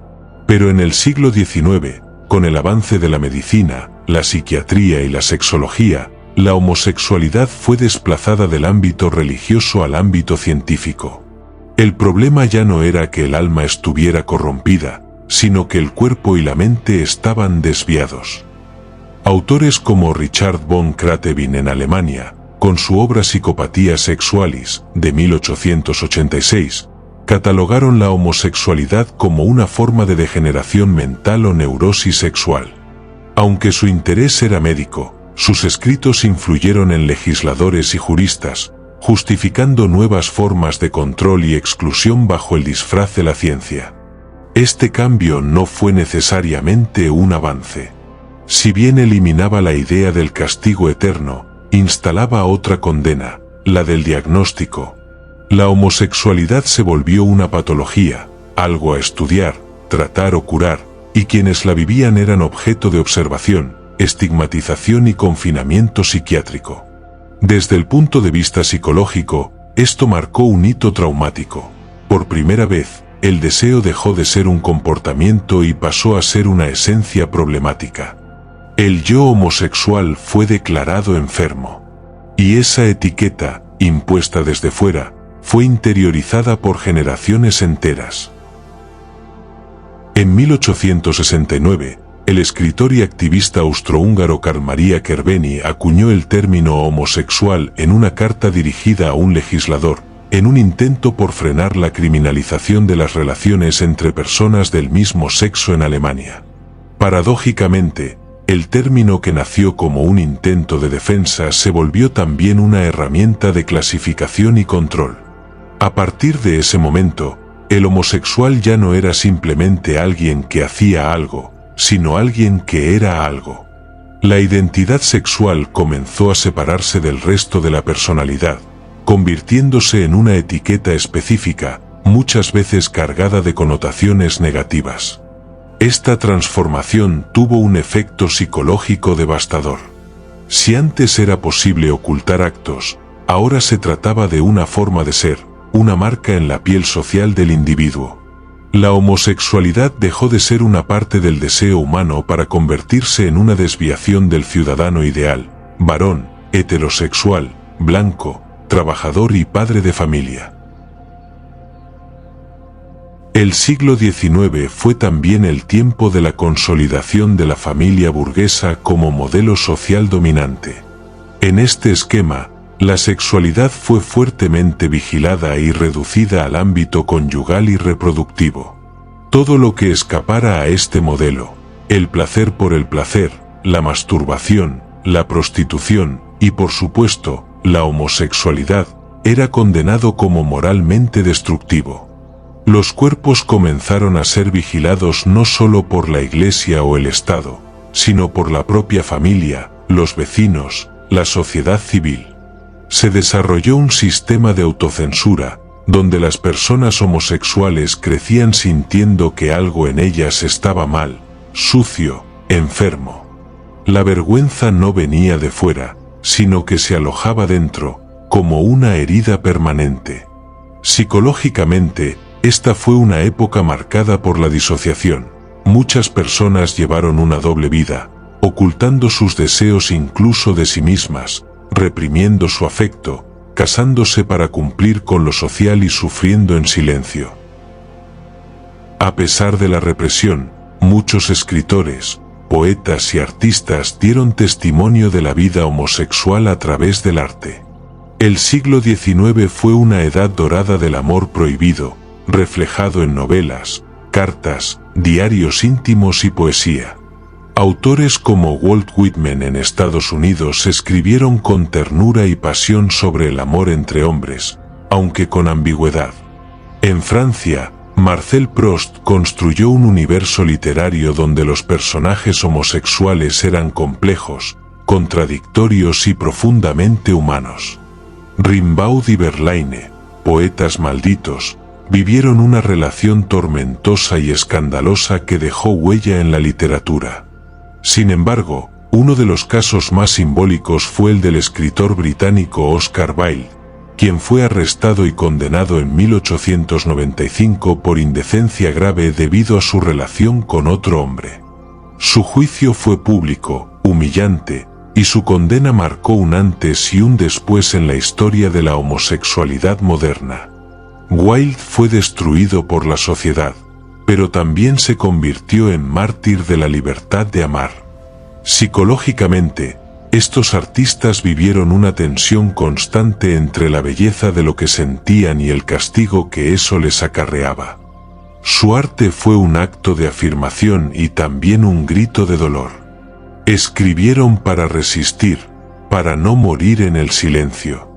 Pero en el siglo XIX, con el avance de la medicina, la psiquiatría y la sexología, la homosexualidad fue desplazada del ámbito religioso al ámbito científico. El problema ya no era que el alma estuviera corrompida, sino que el cuerpo y la mente estaban desviados. Autores como Richard von Kratevin en Alemania, con su obra Psicopatia Sexualis, de 1886, catalogaron la homosexualidad como una forma de degeneración mental o neurosis sexual. Aunque su interés era médico, sus escritos influyeron en legisladores y juristas, justificando nuevas formas de control y exclusión bajo el disfraz de la ciencia. Este cambio no fue necesariamente un avance. Si bien eliminaba la idea del castigo eterno, instalaba otra condena, la del diagnóstico. La homosexualidad se volvió una patología, algo a estudiar, tratar o curar, y quienes la vivían eran objeto de observación, estigmatización y confinamiento psiquiátrico. Desde el punto de vista psicológico, esto marcó un hito traumático. Por primera vez, el deseo dejó de ser un comportamiento y pasó a ser una esencia problemática. El yo homosexual fue declarado enfermo. Y esa etiqueta, impuesta desde fuera, fue interiorizada por generaciones enteras. En 1869, el escritor y activista austrohúngaro Carl Maria Kervény acuñó el término homosexual en una carta dirigida a un legislador, en un intento por frenar la criminalización de las relaciones entre personas del mismo sexo en Alemania. Paradójicamente, el término que nació como un intento de defensa se volvió también una herramienta de clasificación y control. A partir de ese momento, el homosexual ya no era simplemente alguien que hacía algo, sino alguien que era algo. La identidad sexual comenzó a separarse del resto de la personalidad, convirtiéndose en una etiqueta específica, muchas veces cargada de connotaciones negativas. Esta transformación tuvo un efecto psicológico devastador. Si antes era posible ocultar actos, ahora se trataba de una forma de ser, una marca en la piel social del individuo. La homosexualidad dejó de ser una parte del deseo humano para convertirse en una desviación del ciudadano ideal, varón, heterosexual, blanco, trabajador y padre de familia. El siglo XIX fue también el tiempo de la consolidación de la familia burguesa como modelo social dominante. En este esquema, la sexualidad fue fuertemente vigilada y reducida al ámbito conyugal y reproductivo. Todo lo que escapara a este modelo, el placer por el placer, la masturbación, la prostitución y por supuesto, la homosexualidad, era condenado como moralmente destructivo. Los cuerpos comenzaron a ser vigilados no solo por la Iglesia o el Estado, sino por la propia familia, los vecinos, la sociedad civil. Se desarrolló un sistema de autocensura, donde las personas homosexuales crecían sintiendo que algo en ellas estaba mal, sucio, enfermo. La vergüenza no venía de fuera, sino que se alojaba dentro, como una herida permanente. Psicológicamente, esta fue una época marcada por la disociación. Muchas personas llevaron una doble vida, ocultando sus deseos incluso de sí mismas, reprimiendo su afecto, casándose para cumplir con lo social y sufriendo en silencio. A pesar de la represión, muchos escritores, poetas y artistas dieron testimonio de la vida homosexual a través del arte. El siglo XIX fue una edad dorada del amor prohibido, reflejado en novelas, cartas, diarios íntimos y poesía. Autores como Walt Whitman en Estados Unidos escribieron con ternura y pasión sobre el amor entre hombres, aunque con ambigüedad. En Francia, Marcel Proust construyó un universo literario donde los personajes homosexuales eran complejos, contradictorios y profundamente humanos. Rimbaud y Verlaine, poetas malditos, vivieron una relación tormentosa y escandalosa que dejó huella en la literatura. Sin embargo, uno de los casos más simbólicos fue el del escritor británico Oscar Wilde, quien fue arrestado y condenado en 1895 por indecencia grave debido a su relación con otro hombre. Su juicio fue público, humillante, y su condena marcó un antes y un después en la historia de la homosexualidad moderna. Wilde fue destruido por la sociedad, pero también se convirtió en mártir de la libertad de amar. Psicológicamente, estos artistas vivieron una tensión constante entre la belleza de lo que sentían y el castigo que eso les acarreaba. Su arte fue un acto de afirmación y también un grito de dolor. Escribieron para resistir, para no morir en el silencio.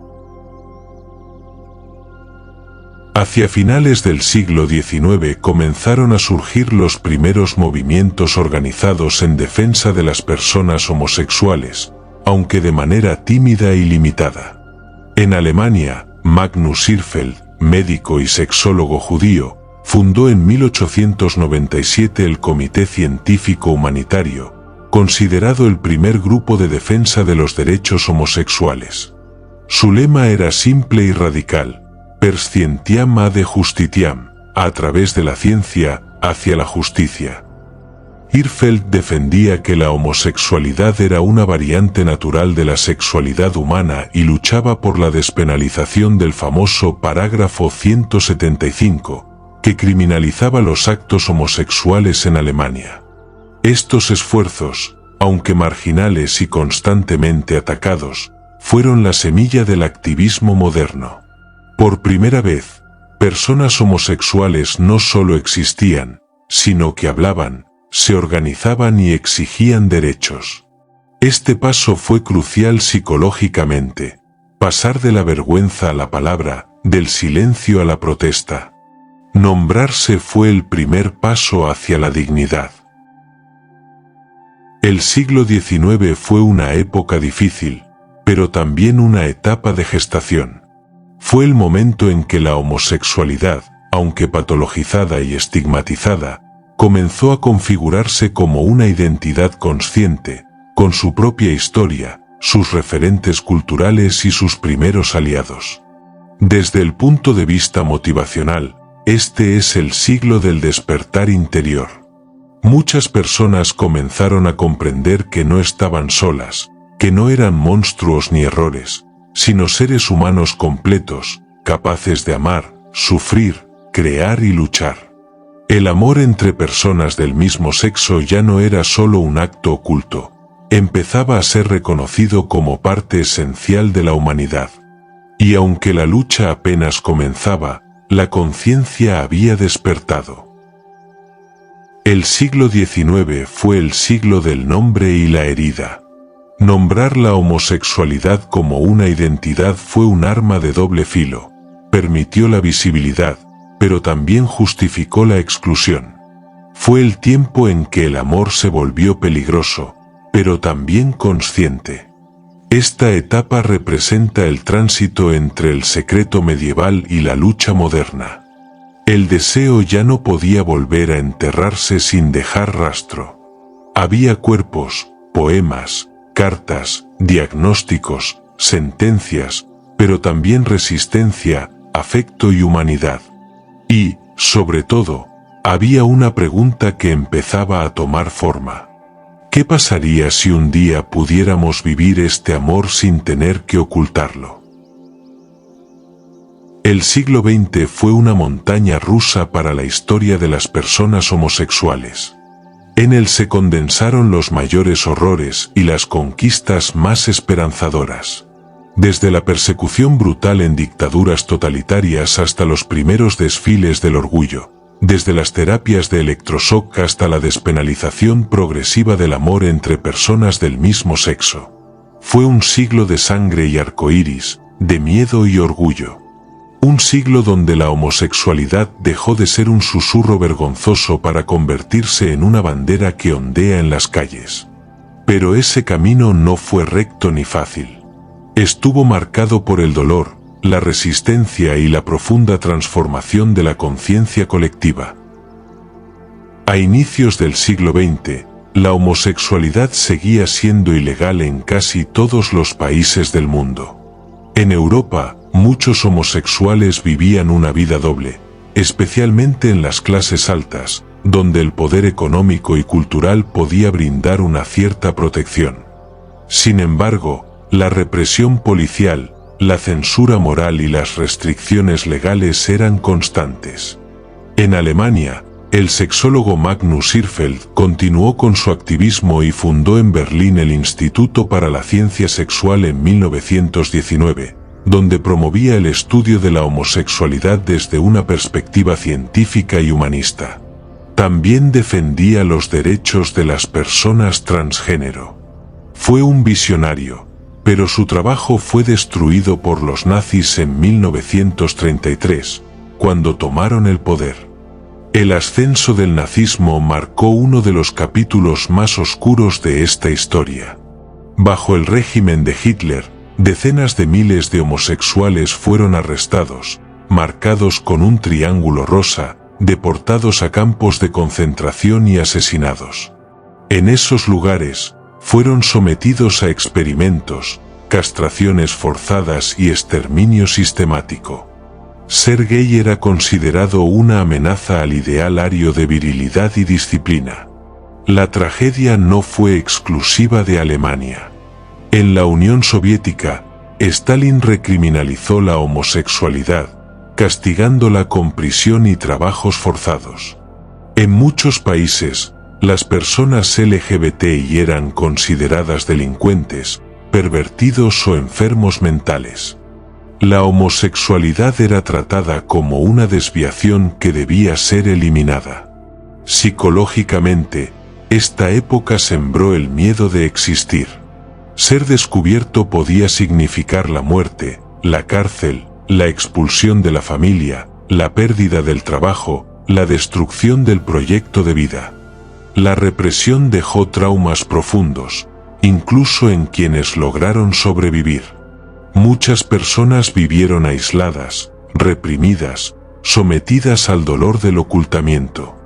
Hacia finales del siglo XIX comenzaron a surgir los primeros movimientos organizados en defensa de las personas homosexuales, aunque de manera tímida y limitada. En Alemania, Magnus Hirschfeld, médico y sexólogo judío, fundó en 1897 el Comité Científico Humanitario, considerado el primer grupo de defensa de los derechos homosexuales. Su lema era simple y radical: per scientiam ad justitiam, a través de la ciencia, hacia la justicia. Hirschfeld defendía que la homosexualidad era una variante natural de la sexualidad humana y luchaba por la despenalización del famoso parágrafo 175, que criminalizaba los actos homosexuales en Alemania. Estos esfuerzos, aunque marginales y constantemente atacados, fueron la semilla del activismo moderno. Por primera vez, personas homosexuales no solo existían, sino que hablaban, se organizaban y exigían derechos. Este paso fue crucial psicológicamente, pasar de la vergüenza a la palabra, del silencio a la protesta. Nombrarse fue el primer paso hacia la dignidad. El siglo XIX fue una época difícil, pero también una etapa de gestación. Fue el momento en que la homosexualidad, aunque patologizada y estigmatizada, comenzó a configurarse como una identidad consciente, con su propia historia, sus referentes culturales y sus primeros aliados. Desde el punto de vista motivacional, este es el siglo del despertar interior. Muchas personas comenzaron a comprender que no estaban solas, que no eran monstruos ni errores, sino seres humanos completos, capaces de amar, sufrir, crear y luchar. El amor entre personas del mismo sexo ya no era solo un acto oculto, empezaba a ser reconocido como parte esencial de la humanidad. Y aunque la lucha apenas comenzaba, la conciencia había despertado. El siglo XIX fue el siglo del nombre y la herida. Nombrar la homosexualidad como una identidad fue un arma de doble filo, permitió la visibilidad, pero también justificó la exclusión. Fue el tiempo en que el amor se volvió peligroso, pero también consciente. Esta etapa representa el tránsito entre el secreto medieval y la lucha moderna. El deseo ya no podía volver a enterrarse sin dejar rastro. Había cuerpos, poemas, cartas, diagnósticos, sentencias, pero también resistencia, afecto y humanidad. Y, sobre todo, había una pregunta que empezaba a tomar forma. ¿Qué pasaría si un día pudiéramos vivir este amor sin tener que ocultarlo? El siglo XX fue una montaña rusa para la historia de las personas homosexuales. En él se condensaron los mayores horrores y las conquistas más esperanzadoras. Desde la persecución brutal en dictaduras totalitarias hasta los primeros desfiles del orgullo, desde las terapias de electroshock hasta la despenalización progresiva del amor entre personas del mismo sexo. Fue un siglo de sangre y arcoíris, de miedo y orgullo. Un siglo donde la homosexualidad dejó de ser un susurro vergonzoso para convertirse en una bandera que ondea en las calles. Pero ese camino no fue recto ni fácil. Estuvo marcado por el dolor, la resistencia y la profunda transformación de la conciencia colectiva. A inicios del siglo XX, la homosexualidad seguía siendo ilegal en casi todos los países del mundo. En Europa, muchos homosexuales vivían una vida doble, especialmente en las clases altas, donde el poder económico y cultural podía brindar una cierta protección. Sin embargo, la represión policial, la censura moral y las restricciones legales eran constantes. En Alemania, el sexólogo Magnus Hirschfeld continuó con su activismo y fundó en Berlín el Instituto para la Ciencia Sexual en 1919, donde promovía el estudio de la homosexualidad desde una perspectiva científica y humanista. También defendía los derechos de las personas transgénero. Fue un visionario, pero su trabajo fue destruido por los nazis en 1933, cuando tomaron el poder. El ascenso del nazismo marcó uno de los capítulos más oscuros de esta historia. Bajo el régimen de Hitler, decenas de miles de homosexuales fueron arrestados, marcados con un triángulo rosa, deportados a campos de concentración y asesinados. En esos lugares, fueron sometidos a experimentos, castraciones forzadas y exterminio sistemático. Ser gay era considerado una amenaza al ideal ario de virilidad y disciplina. La tragedia no fue exclusiva de Alemania. En la Unión Soviética, Stalin recriminalizó la homosexualidad, castigándola con prisión y trabajos forzados. En muchos países, las personas LGBTI eran consideradas delincuentes, pervertidos o enfermos mentales. La homosexualidad era tratada como una desviación que debía ser eliminada. Psicológicamente, esta época sembró el miedo de existir. Ser descubierto podía significar la muerte, la cárcel, la expulsión de la familia, la pérdida del trabajo, la destrucción del proyecto de vida. La represión dejó traumas profundos, incluso en quienes lograron sobrevivir. Muchas personas vivieron aisladas, reprimidas, sometidas al dolor del ocultamiento.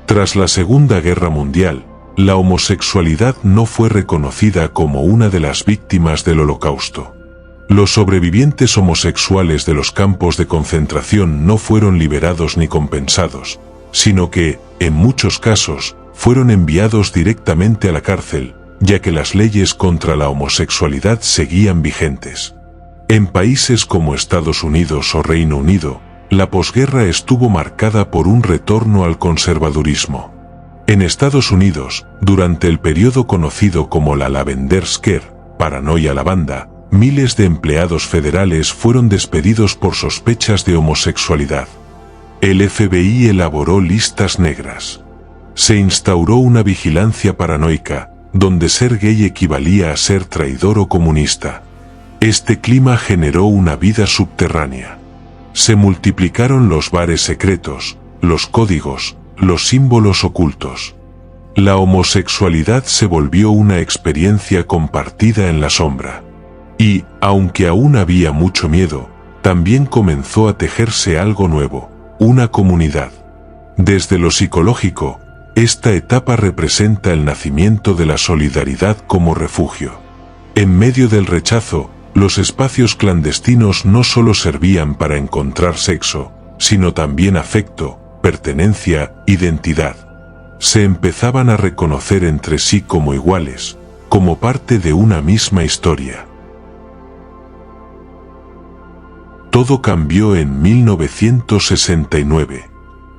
Tras la Segunda Guerra Mundial, la homosexualidad no fue reconocida como una de las víctimas del Holocausto. Los sobrevivientes homosexuales de los campos de concentración no fueron liberados ni compensados, sino que, en muchos casos, fueron enviados directamente a la cárcel, ya que las leyes contra la homosexualidad seguían vigentes. En países como Estados Unidos o Reino Unido, la posguerra estuvo marcada por un retorno al conservadurismo. En Estados Unidos, durante el periodo conocido como la Lavender Scare, paranoia lavanda, miles de empleados federales fueron despedidos por sospechas de homosexualidad. El FBI elaboró listas negras. Se instauró una vigilancia paranoica, donde ser gay equivalía a ser traidor o comunista. Este clima generó una vida subterránea. Se multiplicaron los bares secretos, los códigos, los símbolos ocultos. La homosexualidad se volvió una experiencia compartida en la sombra. Y, aunque aún había mucho miedo, también comenzó a tejerse algo nuevo, una comunidad. Desde lo psicológico, esta etapa representa el nacimiento de la solidaridad como refugio. En medio del rechazo, los espacios clandestinos no solo servían para encontrar sexo, sino también afecto, pertenencia, identidad. Se empezaban a reconocer entre sí como iguales, como parte de una misma historia. Todo cambió en 1969.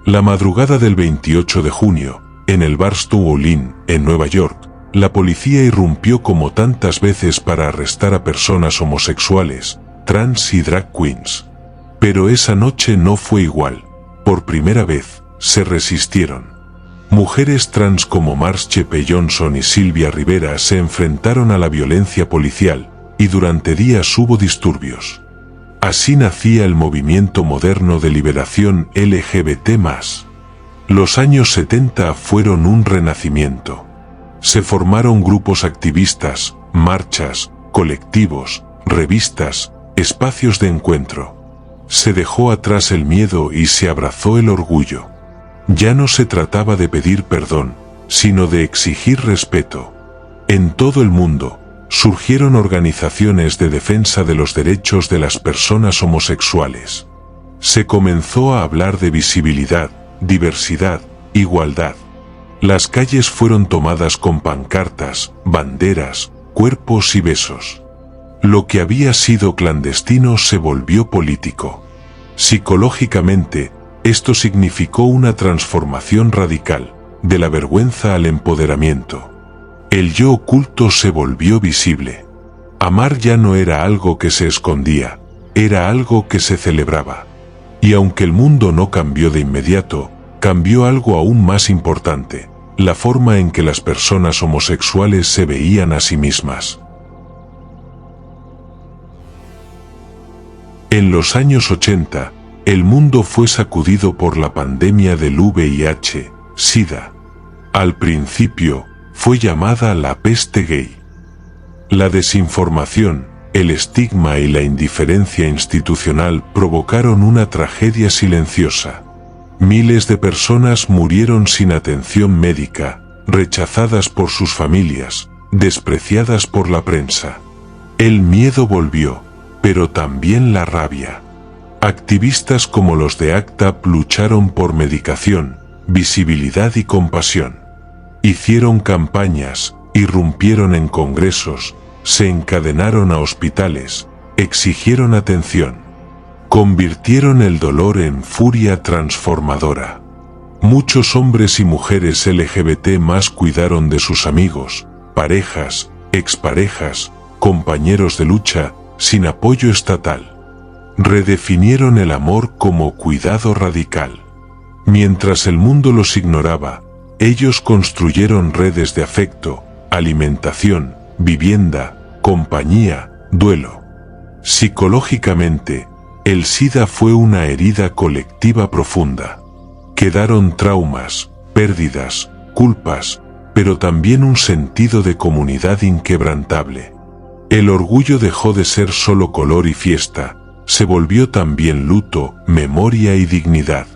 La madrugada del 28 de junio, en el Barstow Inn, en Nueva York, la policía irrumpió como tantas veces para arrestar a personas homosexuales, trans y drag queens. Pero esa noche no fue igual. Por primera vez, se resistieron. Mujeres trans como Marsha P. Johnson y Sylvia Rivera se enfrentaron a la violencia policial, y durante días hubo disturbios. Así nacía el movimiento moderno de liberación LGBT+. Los años 70 fueron un renacimiento. Se formaron grupos activistas, marchas, colectivos, revistas, espacios de encuentro. Se dejó atrás el miedo y se abrazó el orgullo. Ya no se trataba de pedir perdón, sino de exigir respeto. En todo el mundo, surgieron organizaciones de defensa de los derechos de las personas homosexuales. Se comenzó a hablar de visibilidad, diversidad, igualdad. Las calles fueron tomadas con pancartas, banderas, cuerpos y besos. Lo que había sido clandestino se volvió político. Psicológicamente, esto significó una transformación radical, de la vergüenza al empoderamiento. El yo oculto se volvió visible. Amar ya no era algo que se escondía, era algo que se celebraba. Y aunque el mundo no cambió de inmediato, cambió algo aún más importante, la forma en que las personas homosexuales se veían a sí mismas. En los años 80, el mundo fue sacudido por la pandemia del VIH, SIDA. Al principio, fue llamada la peste gay. La desinformación, el estigma y la indiferencia institucional provocaron una tragedia silenciosa. Miles de personas murieron sin atención médica, rechazadas por sus familias, despreciadas por la prensa. El miedo volvió, pero también la rabia. Activistas como los de ACT UP lucharon por medicación, visibilidad y compasión. Hicieron campañas, irrumpieron en congresos, se encadenaron a hospitales, exigieron atención. Convirtieron el dolor en furia transformadora. Muchos hombres y mujeres LGBT más cuidaron de sus amigos, parejas, exparejas, compañeros de lucha, sin apoyo estatal. Redefinieron el amor como cuidado radical. Mientras el mundo los ignoraba, ellos construyeron redes de afecto, alimentación, vivienda, compañía, duelo. Psicológicamente, el SIDA fue una herida colectiva profunda. Quedaron traumas, pérdidas, culpas, pero también un sentido de comunidad inquebrantable. El orgullo dejó de ser solo color y fiesta, se volvió también luto, memoria y dignidad.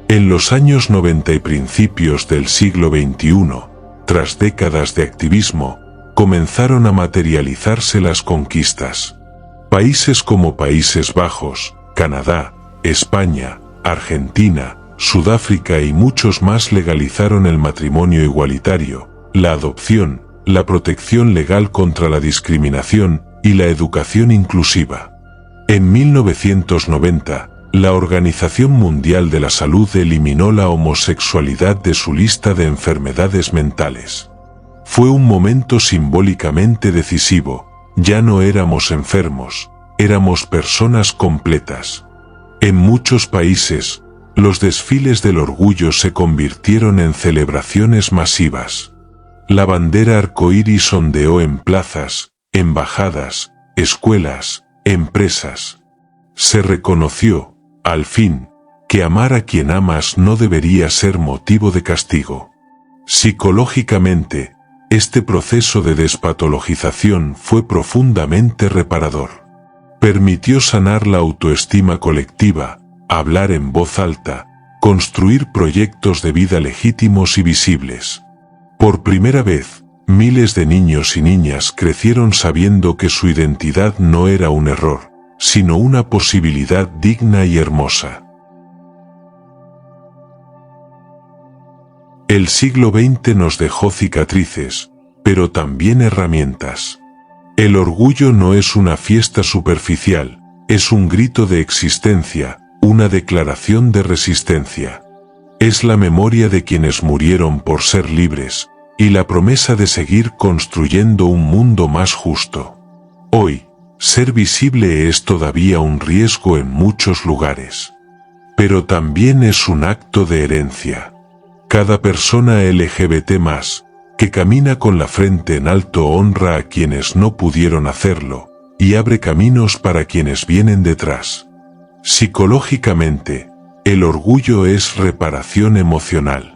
En los años 90 y principios del siglo XXI, tras décadas de activismo, comenzaron a materializarse las conquistas. Países como Países Bajos, Canadá, España, Argentina, Sudáfrica y muchos más legalizaron el matrimonio igualitario, la adopción, la protección legal contra la discriminación y la educación inclusiva. En 1990, la Organización Mundial de la Salud eliminó la homosexualidad de su lista de enfermedades mentales. Fue un momento simbólicamente decisivo. Ya no éramos enfermos, éramos personas completas. En muchos países, los desfiles del orgullo se convirtieron en celebraciones masivas. La bandera arcoíris ondeó en plazas, embajadas, escuelas, empresas. Se reconoció, al fin, que amar a quien amas no debería ser motivo de castigo. Psicológicamente, este proceso de despatologización fue profundamente reparador. Permitió sanar la autoestima colectiva, hablar en voz alta, construir proyectos de vida legítimos y visibles. Por primera vez, miles de niños y niñas crecieron sabiendo que su identidad no era un error, sino una posibilidad digna y hermosa. El siglo XX nos dejó cicatrices, pero también herramientas. El orgullo no es una fiesta superficial, es un grito de existencia, una declaración de resistencia. Es la memoria de quienes murieron por ser libres, y la promesa de seguir construyendo un mundo más justo. Hoy, ser visible es todavía un riesgo en muchos lugares. Pero también es un acto de herencia. Cada persona LGBT+, que camina con la frente en alto honra a quienes no pudieron hacerlo, y abre caminos para quienes vienen detrás. Psicológicamente, el orgullo es reparación emocional.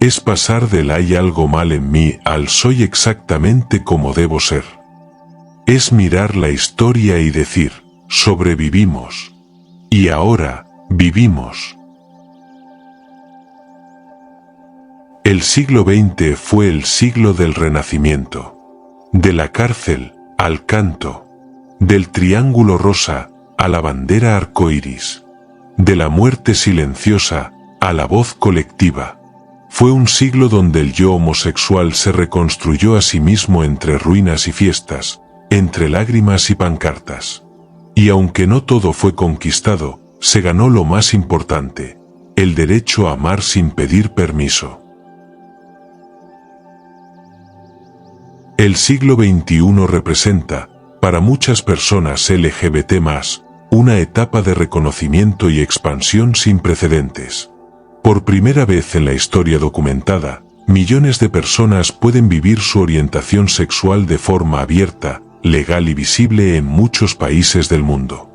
Es pasar del hay algo mal en mí al soy exactamente como debo ser. Es mirar la historia y decir, sobrevivimos. Y ahora, vivimos. El siglo XX fue el siglo del renacimiento. De la cárcel al canto. Del triángulo rosa a la bandera arcoíris. De la muerte silenciosa a la voz colectiva. Fue un siglo donde el yo homosexual se reconstruyó a sí mismo entre ruinas y fiestas, entre lágrimas y pancartas. Y aunque no todo fue conquistado, se ganó lo más importante, el derecho a amar sin pedir permiso. El siglo XXI representa, para muchas personas LGBT+, una etapa de reconocimiento y expansión sin precedentes. Por primera vez en la historia documentada, millones de personas pueden vivir su orientación sexual de forma abierta, legal y visible en muchos países del mundo.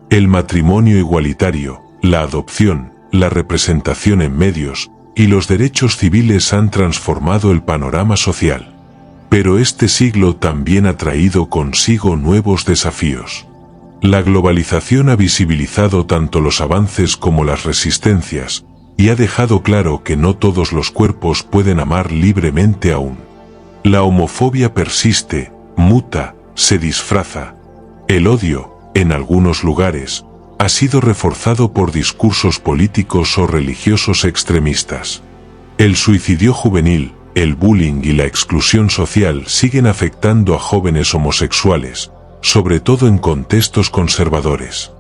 El matrimonio igualitario, la adopción, la representación en medios y los derechos civiles han transformado el panorama social. Pero este siglo también ha traído consigo nuevos desafíos. La globalización ha visibilizado tanto los avances como las resistencias, y ha dejado claro que no todos los cuerpos pueden amar libremente aún. La homofobia persiste, muta, se disfraza. El odio, en algunos lugares, ha sido reforzado por discursos políticos o religiosos extremistas. El suicidio juvenil, el bullying y la exclusión social siguen afectando a jóvenes homosexuales, sobre todo en contextos conservadores.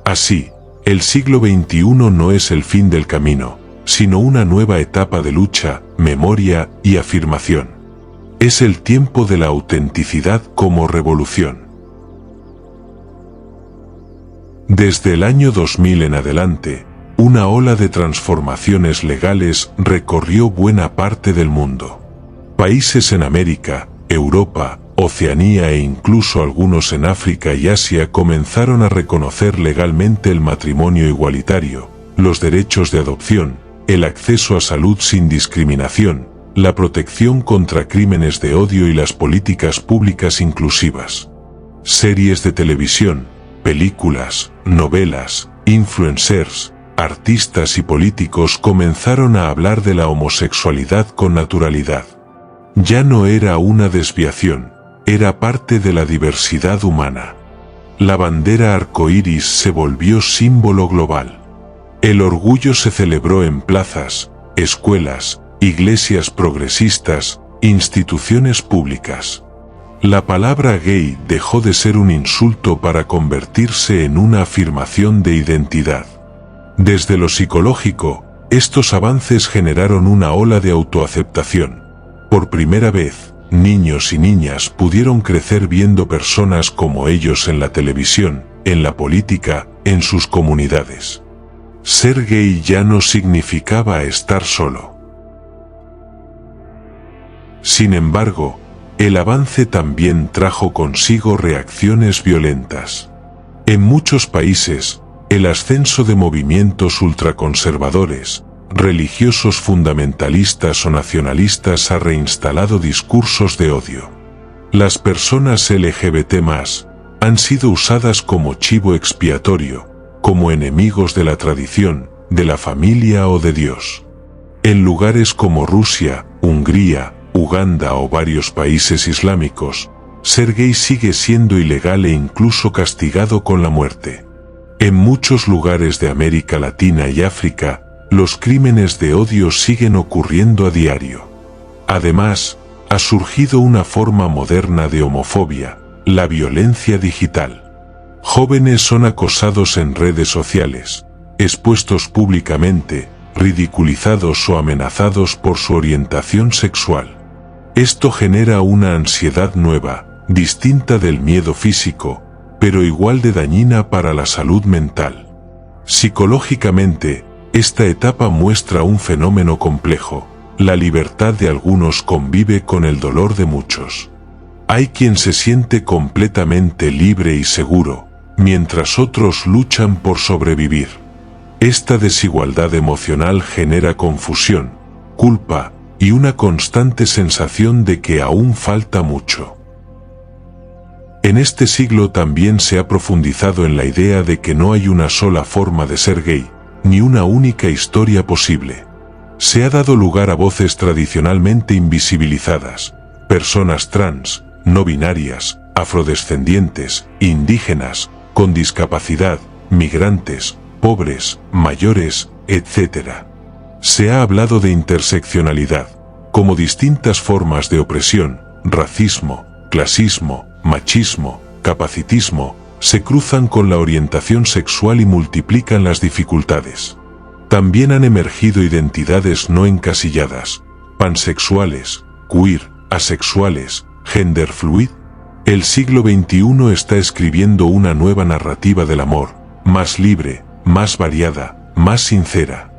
Así, el siglo XXI no es el fin del camino, sino una nueva etapa de lucha, memoria y afirmación. Es el tiempo de la autenticidad como revolución. Desde el año 2000 en adelante, una ola de transformaciones legales recorrió buena parte del mundo. Países en América, Europa, Oceanía e incluso algunos en África y Asia comenzaron a reconocer legalmente el matrimonio igualitario, los derechos de adopción, el acceso a salud sin discriminación, la protección contra crímenes de odio y las políticas públicas inclusivas. Series de televisión, películas, novelas, influencers, artistas y políticos comenzaron a hablar de la homosexualidad con naturalidad. Ya no era una desviación, era parte de la diversidad humana. La bandera arcoíris se volvió símbolo global. El orgullo se celebró en plazas, escuelas, iglesias progresistas, instituciones públicas. La palabra gay dejó de ser un insulto para convertirse en una afirmación de identidad. Desde lo psicológico, estos avances generaron una ola de autoaceptación. Por primera vez, niños y niñas pudieron crecer viendo personas como ellos en la televisión, en la política, en sus comunidades. Ser gay ya no significaba estar solo. Sin embargo, el avance también trajo consigo reacciones violentas. En muchos países, el ascenso de movimientos ultraconservadores, religiosos fundamentalistas o nacionalistas ha reinstalado discursos de odio. Las personas LGBT+ han sido usadas como chivo expiatorio, como enemigos de la tradición, de la familia o de Dios. En lugares como Rusia, Hungría, Uganda o varios países islámicos, ser gay sigue siendo ilegal e incluso castigado con la muerte. En muchos lugares de América Latina y África, los crímenes de odio siguen ocurriendo a diario. Además, ha surgido una forma moderna de homofobia, la violencia digital. Jóvenes son acosados en redes sociales, expuestos públicamente, ridiculizados o amenazados por su orientación sexual. Esto genera una ansiedad nueva, distinta del miedo físico, pero igual de dañina para la salud mental. Psicológicamente, esta etapa muestra un fenómeno complejo. La libertad de algunos convive con el dolor de muchos. Hay quien se siente completamente libre y seguro, mientras otros luchan por sobrevivir. Esta desigualdad emocional genera confusión, culpa y una constante sensación de que aún falta mucho. En este siglo también se ha profundizado en la idea de que no hay una sola forma de ser gay, ni una única historia posible. Se ha dado lugar a voces tradicionalmente invisibilizadas, personas trans, no binarias, afrodescendientes, indígenas, con discapacidad, migrantes, pobres, mayores, etc. Se ha hablado de interseccionalidad, como distintas formas de opresión, racismo, clasismo, machismo, capacitismo, se cruzan con la orientación sexual y multiplican las dificultades. También han emergido identidades no encasilladas, pansexuales, queer, asexuales, gender fluid. El siglo XXI está escribiendo una nueva narrativa del amor, más libre, más variada, más sincera.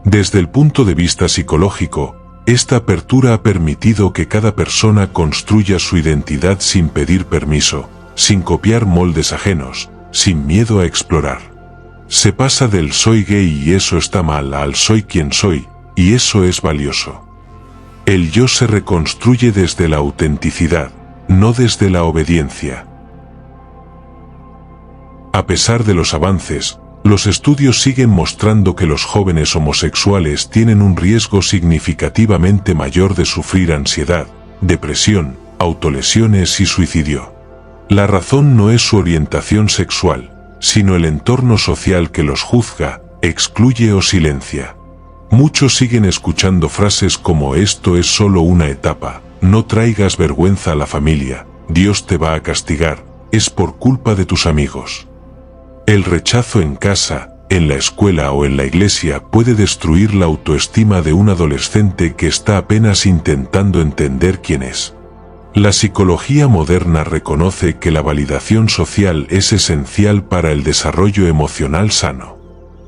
Desde el punto de vista psicológico, esta apertura ha permitido que cada persona construya su identidad sin pedir permiso, sin copiar moldes ajenos, sin miedo a explorar. Se pasa del soy gay y eso está mal al soy quien soy, y eso es valioso. El yo se reconstruye desde la autenticidad, no desde la obediencia. A pesar de los avances, los estudios siguen mostrando que los jóvenes homosexuales tienen un riesgo significativamente mayor de sufrir ansiedad, depresión, autolesiones y suicidio. La razón no es su orientación sexual, sino el entorno social que los juzga, excluye o silencia. Muchos siguen escuchando frases como esto es solo una etapa, no traigas vergüenza a la familia, Dios te va a castigar, es por culpa de tus amigos. El rechazo en casa, en la escuela o en la iglesia puede destruir la autoestima de un adolescente que está apenas intentando entender quién es. La psicología moderna reconoce que la validación social es esencial para el desarrollo emocional sano.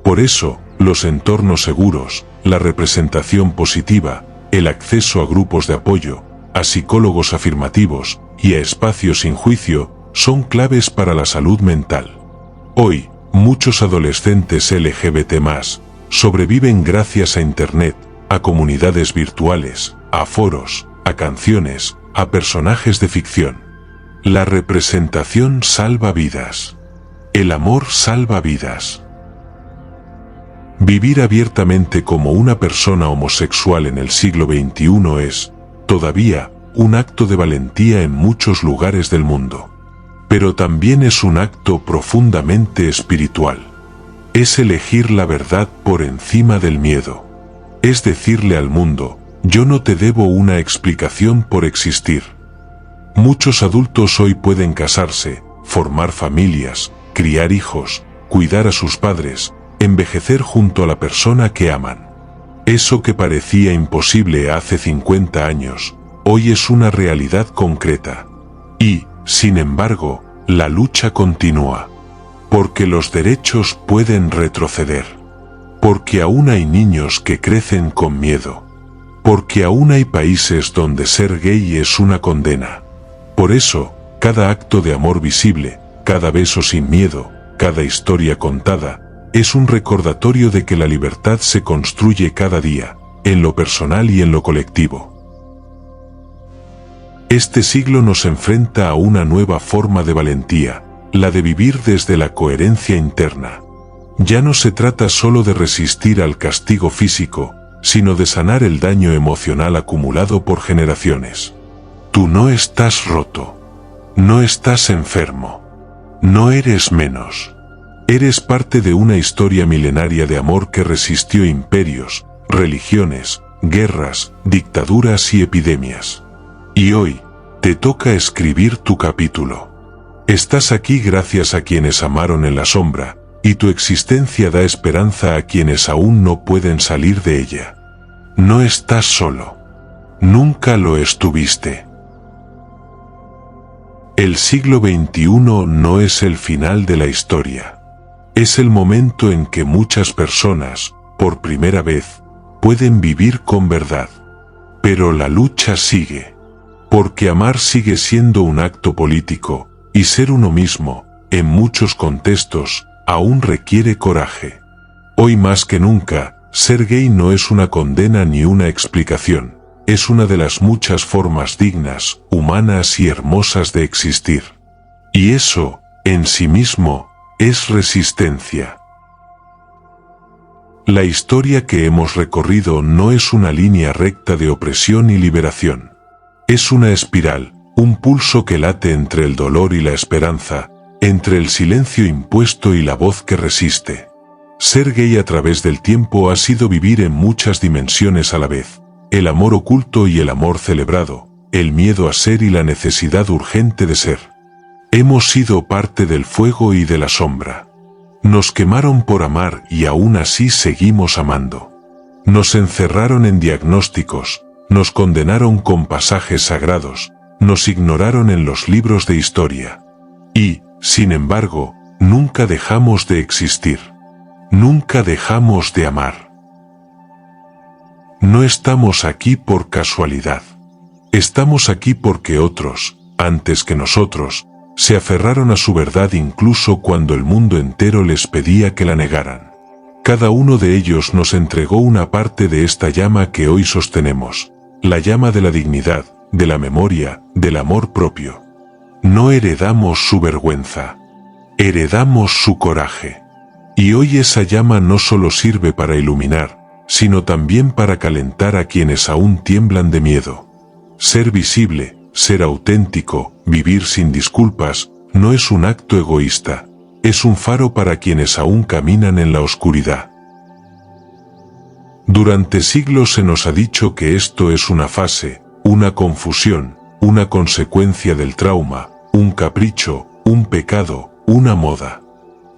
Por eso, los entornos seguros, la representación positiva, el acceso a grupos de apoyo, a psicólogos afirmativos y a espacios sin juicio son claves para la salud mental. Hoy, muchos adolescentes LGBT+ sobreviven gracias a Internet, a comunidades virtuales, a foros, a canciones, a personajes de ficción. La representación salva vidas. El amor salva vidas. Vivir abiertamente como una persona homosexual en el siglo XXI es, todavía, un acto de valentía en muchos lugares del mundo. Pero también es un acto profundamente espiritual. Es elegir la verdad por encima del miedo. Es decirle al mundo, yo no te debo una explicación por existir. Muchos adultos hoy pueden casarse, formar familias, criar hijos, cuidar a sus padres, envejecer junto a la persona que aman. Eso que parecía imposible hace 50 años, hoy es una realidad concreta. Y, sin embargo, la lucha continúa. Porque los derechos pueden retroceder. Porque aún hay niños que crecen con miedo. Porque aún hay países donde ser gay es una condena. Por eso, cada acto de amor visible, cada beso sin miedo, cada historia contada, es un recordatorio de que la libertad se construye cada día, en lo personal y en lo colectivo. Este siglo nos enfrenta a una nueva forma de valentía, la de vivir desde la coherencia interna. Ya no se trata solo de resistir al castigo físico, sino de sanar el daño emocional acumulado por generaciones. Tú no estás roto. No estás enfermo. No eres menos. Eres parte de una historia milenaria de amor que resistió imperios, religiones, guerras, dictaduras y epidemias. Y hoy, te toca escribir tu capítulo. Estás aquí gracias a quienes amaron en la sombra, y tu existencia da esperanza a quienes aún no pueden salir de ella. No estás solo. Nunca lo estuviste. El siglo XXI no es el final de la historia. Es el momento en que muchas personas, por primera vez, pueden vivir con verdad. Pero la lucha sigue. Porque amar sigue siendo un acto político, y ser uno mismo, en muchos contextos, aún requiere coraje. Hoy más que nunca, ser gay no es una condena ni una explicación, es una de las muchas formas dignas, humanas y hermosas de existir. Y eso, en sí mismo, es resistencia. La historia que hemos recorrido no es una línea recta de opresión y liberación. Es una espiral, un pulso que late entre el dolor y la esperanza, entre el silencio impuesto y la voz que resiste. Ser gay a través del tiempo ha sido vivir en muchas dimensiones a la vez, el amor oculto y el amor celebrado, el miedo a ser y la necesidad urgente de ser. Hemos sido parte del fuego y de la sombra. Nos quemaron por amar y aún así seguimos amando. Nos encerraron en diagnósticos, nos condenaron con pasajes sagrados, nos ignoraron en los libros de historia. Y, sin embargo, nunca dejamos de existir. Nunca dejamos de amar. No estamos aquí por casualidad. Estamos aquí porque otros, antes que nosotros, se aferraron a su verdad incluso cuando el mundo entero les pedía que la negaran. Cada uno de ellos nos entregó una parte de esta llama que hoy sostenemos, la llama de la dignidad, de la memoria, del amor propio. No heredamos su vergüenza, heredamos su coraje. Y hoy esa llama no solo sirve para iluminar, sino también para calentar a quienes aún tiemblan de miedo. Ser visible, ser auténtico, vivir sin disculpas, no es un acto egoísta, es un faro para quienes aún caminan en la oscuridad. Durante siglos se nos ha dicho que esto es una fase, una confusión, una consecuencia del trauma, un capricho, un pecado, una moda.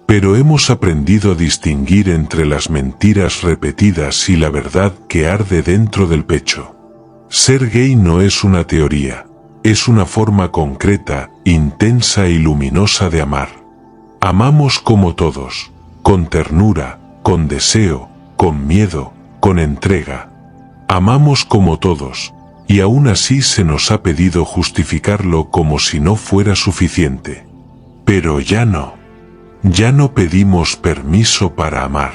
Pero hemos aprendido a distinguir entre las mentiras repetidas y la verdad que arde dentro del pecho. Ser gay no es una teoría, es una forma concreta, intensa y luminosa de amar. Amamos como todos, con ternura, con deseo, con miedo, con entrega. Amamos como todos, y aún así se nos ha pedido justificarlo como si no fuera suficiente. Pero ya no. Ya no pedimos permiso para amar.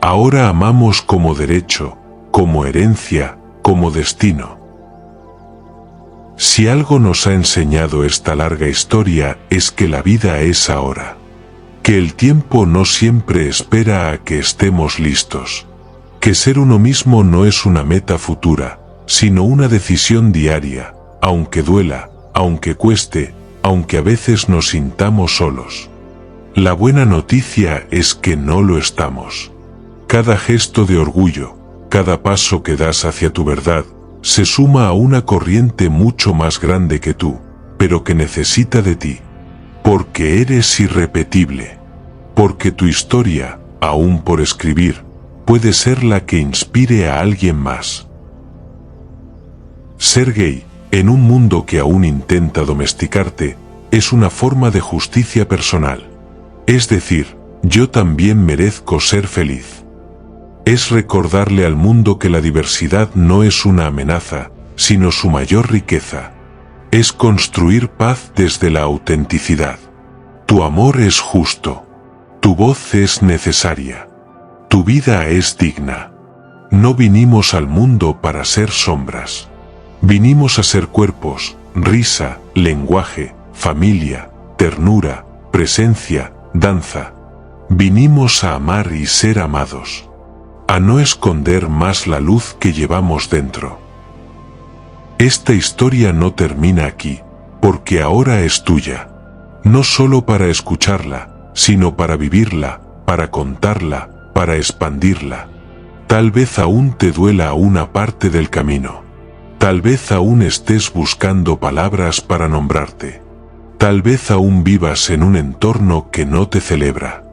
Ahora amamos como derecho, como herencia, como destino. Si algo nos ha enseñado esta larga historia es que la vida es ahora. Que el tiempo no siempre espera a que estemos listos. Que ser uno mismo no es una meta futura, sino una decisión diaria, aunque duela, aunque cueste, aunque a veces nos sintamos solos. La buena noticia es que no lo estamos. Cada gesto de orgullo, cada paso que das hacia tu verdad, se suma a una corriente mucho más grande que tú, pero que necesita de ti. Porque eres irrepetible. Porque tu historia, aún por escribir, puede ser la que inspire a alguien más. Ser gay, en un mundo que aún intenta domesticarte, es una forma de justicia personal. Es decir, yo también merezco ser feliz. Es recordarle al mundo que la diversidad no es una amenaza, sino su mayor riqueza. Es construir paz desde la autenticidad. Tu amor es justo. Tu voz es necesaria. Tu vida es digna. No vinimos al mundo para ser sombras. Vinimos a ser cuerpos, risa, lenguaje, familia, ternura, presencia, danza. Vinimos a amar y ser amados. A no esconder más la luz que llevamos dentro. Esta historia no termina aquí, porque ahora es tuya. No solo para escucharla, sino para vivirla, para contarla, para expandirla. Tal vez aún te duela una parte del camino. Tal vez aún estés buscando palabras para nombrarte. Tal vez aún vivas en un entorno que no te celebra.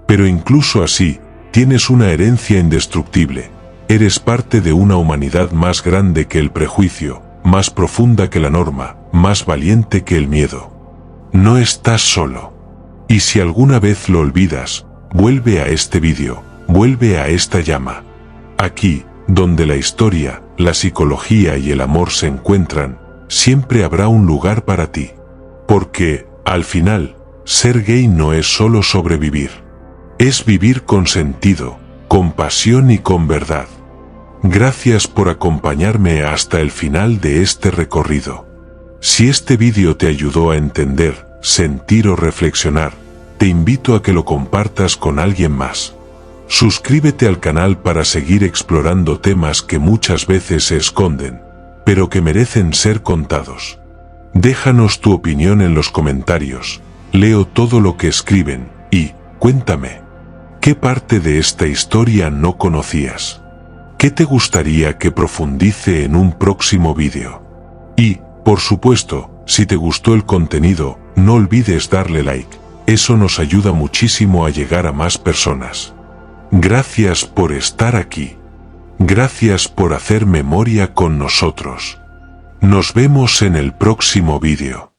Pero incluso así, tienes una herencia indestructible. Eres parte de una humanidad más grande que el prejuicio, más profunda que la norma, más valiente que el miedo. No estás solo. Y si alguna vez lo olvidas, vuelve a este vídeo, vuelve a esta llama. Aquí, donde la historia, la psicología y el amor se encuentran, siempre habrá un lugar para ti. Porque, al final, ser gay no es solo sobrevivir. Es vivir con sentido, con pasión y con verdad. Gracias por acompañarme hasta el final de este recorrido. Si este vídeo te ayudó a entender, sentir o reflexionar, te invito a que lo compartas con alguien más. Suscríbete al canal para seguir explorando temas que muchas veces se esconden, pero que merecen ser contados. Déjanos tu opinión en los comentarios, leo todo lo que escriben, y, cuéntame, ¿qué parte de esta historia no conocías? ¿Qué te gustaría que profundice en un próximo vídeo? Y, por supuesto, si te gustó el contenido, no olvides darle like, eso nos ayuda muchísimo a llegar a más personas. Gracias por estar aquí. Gracias por hacer memoria con nosotros. Nos vemos en el próximo vídeo.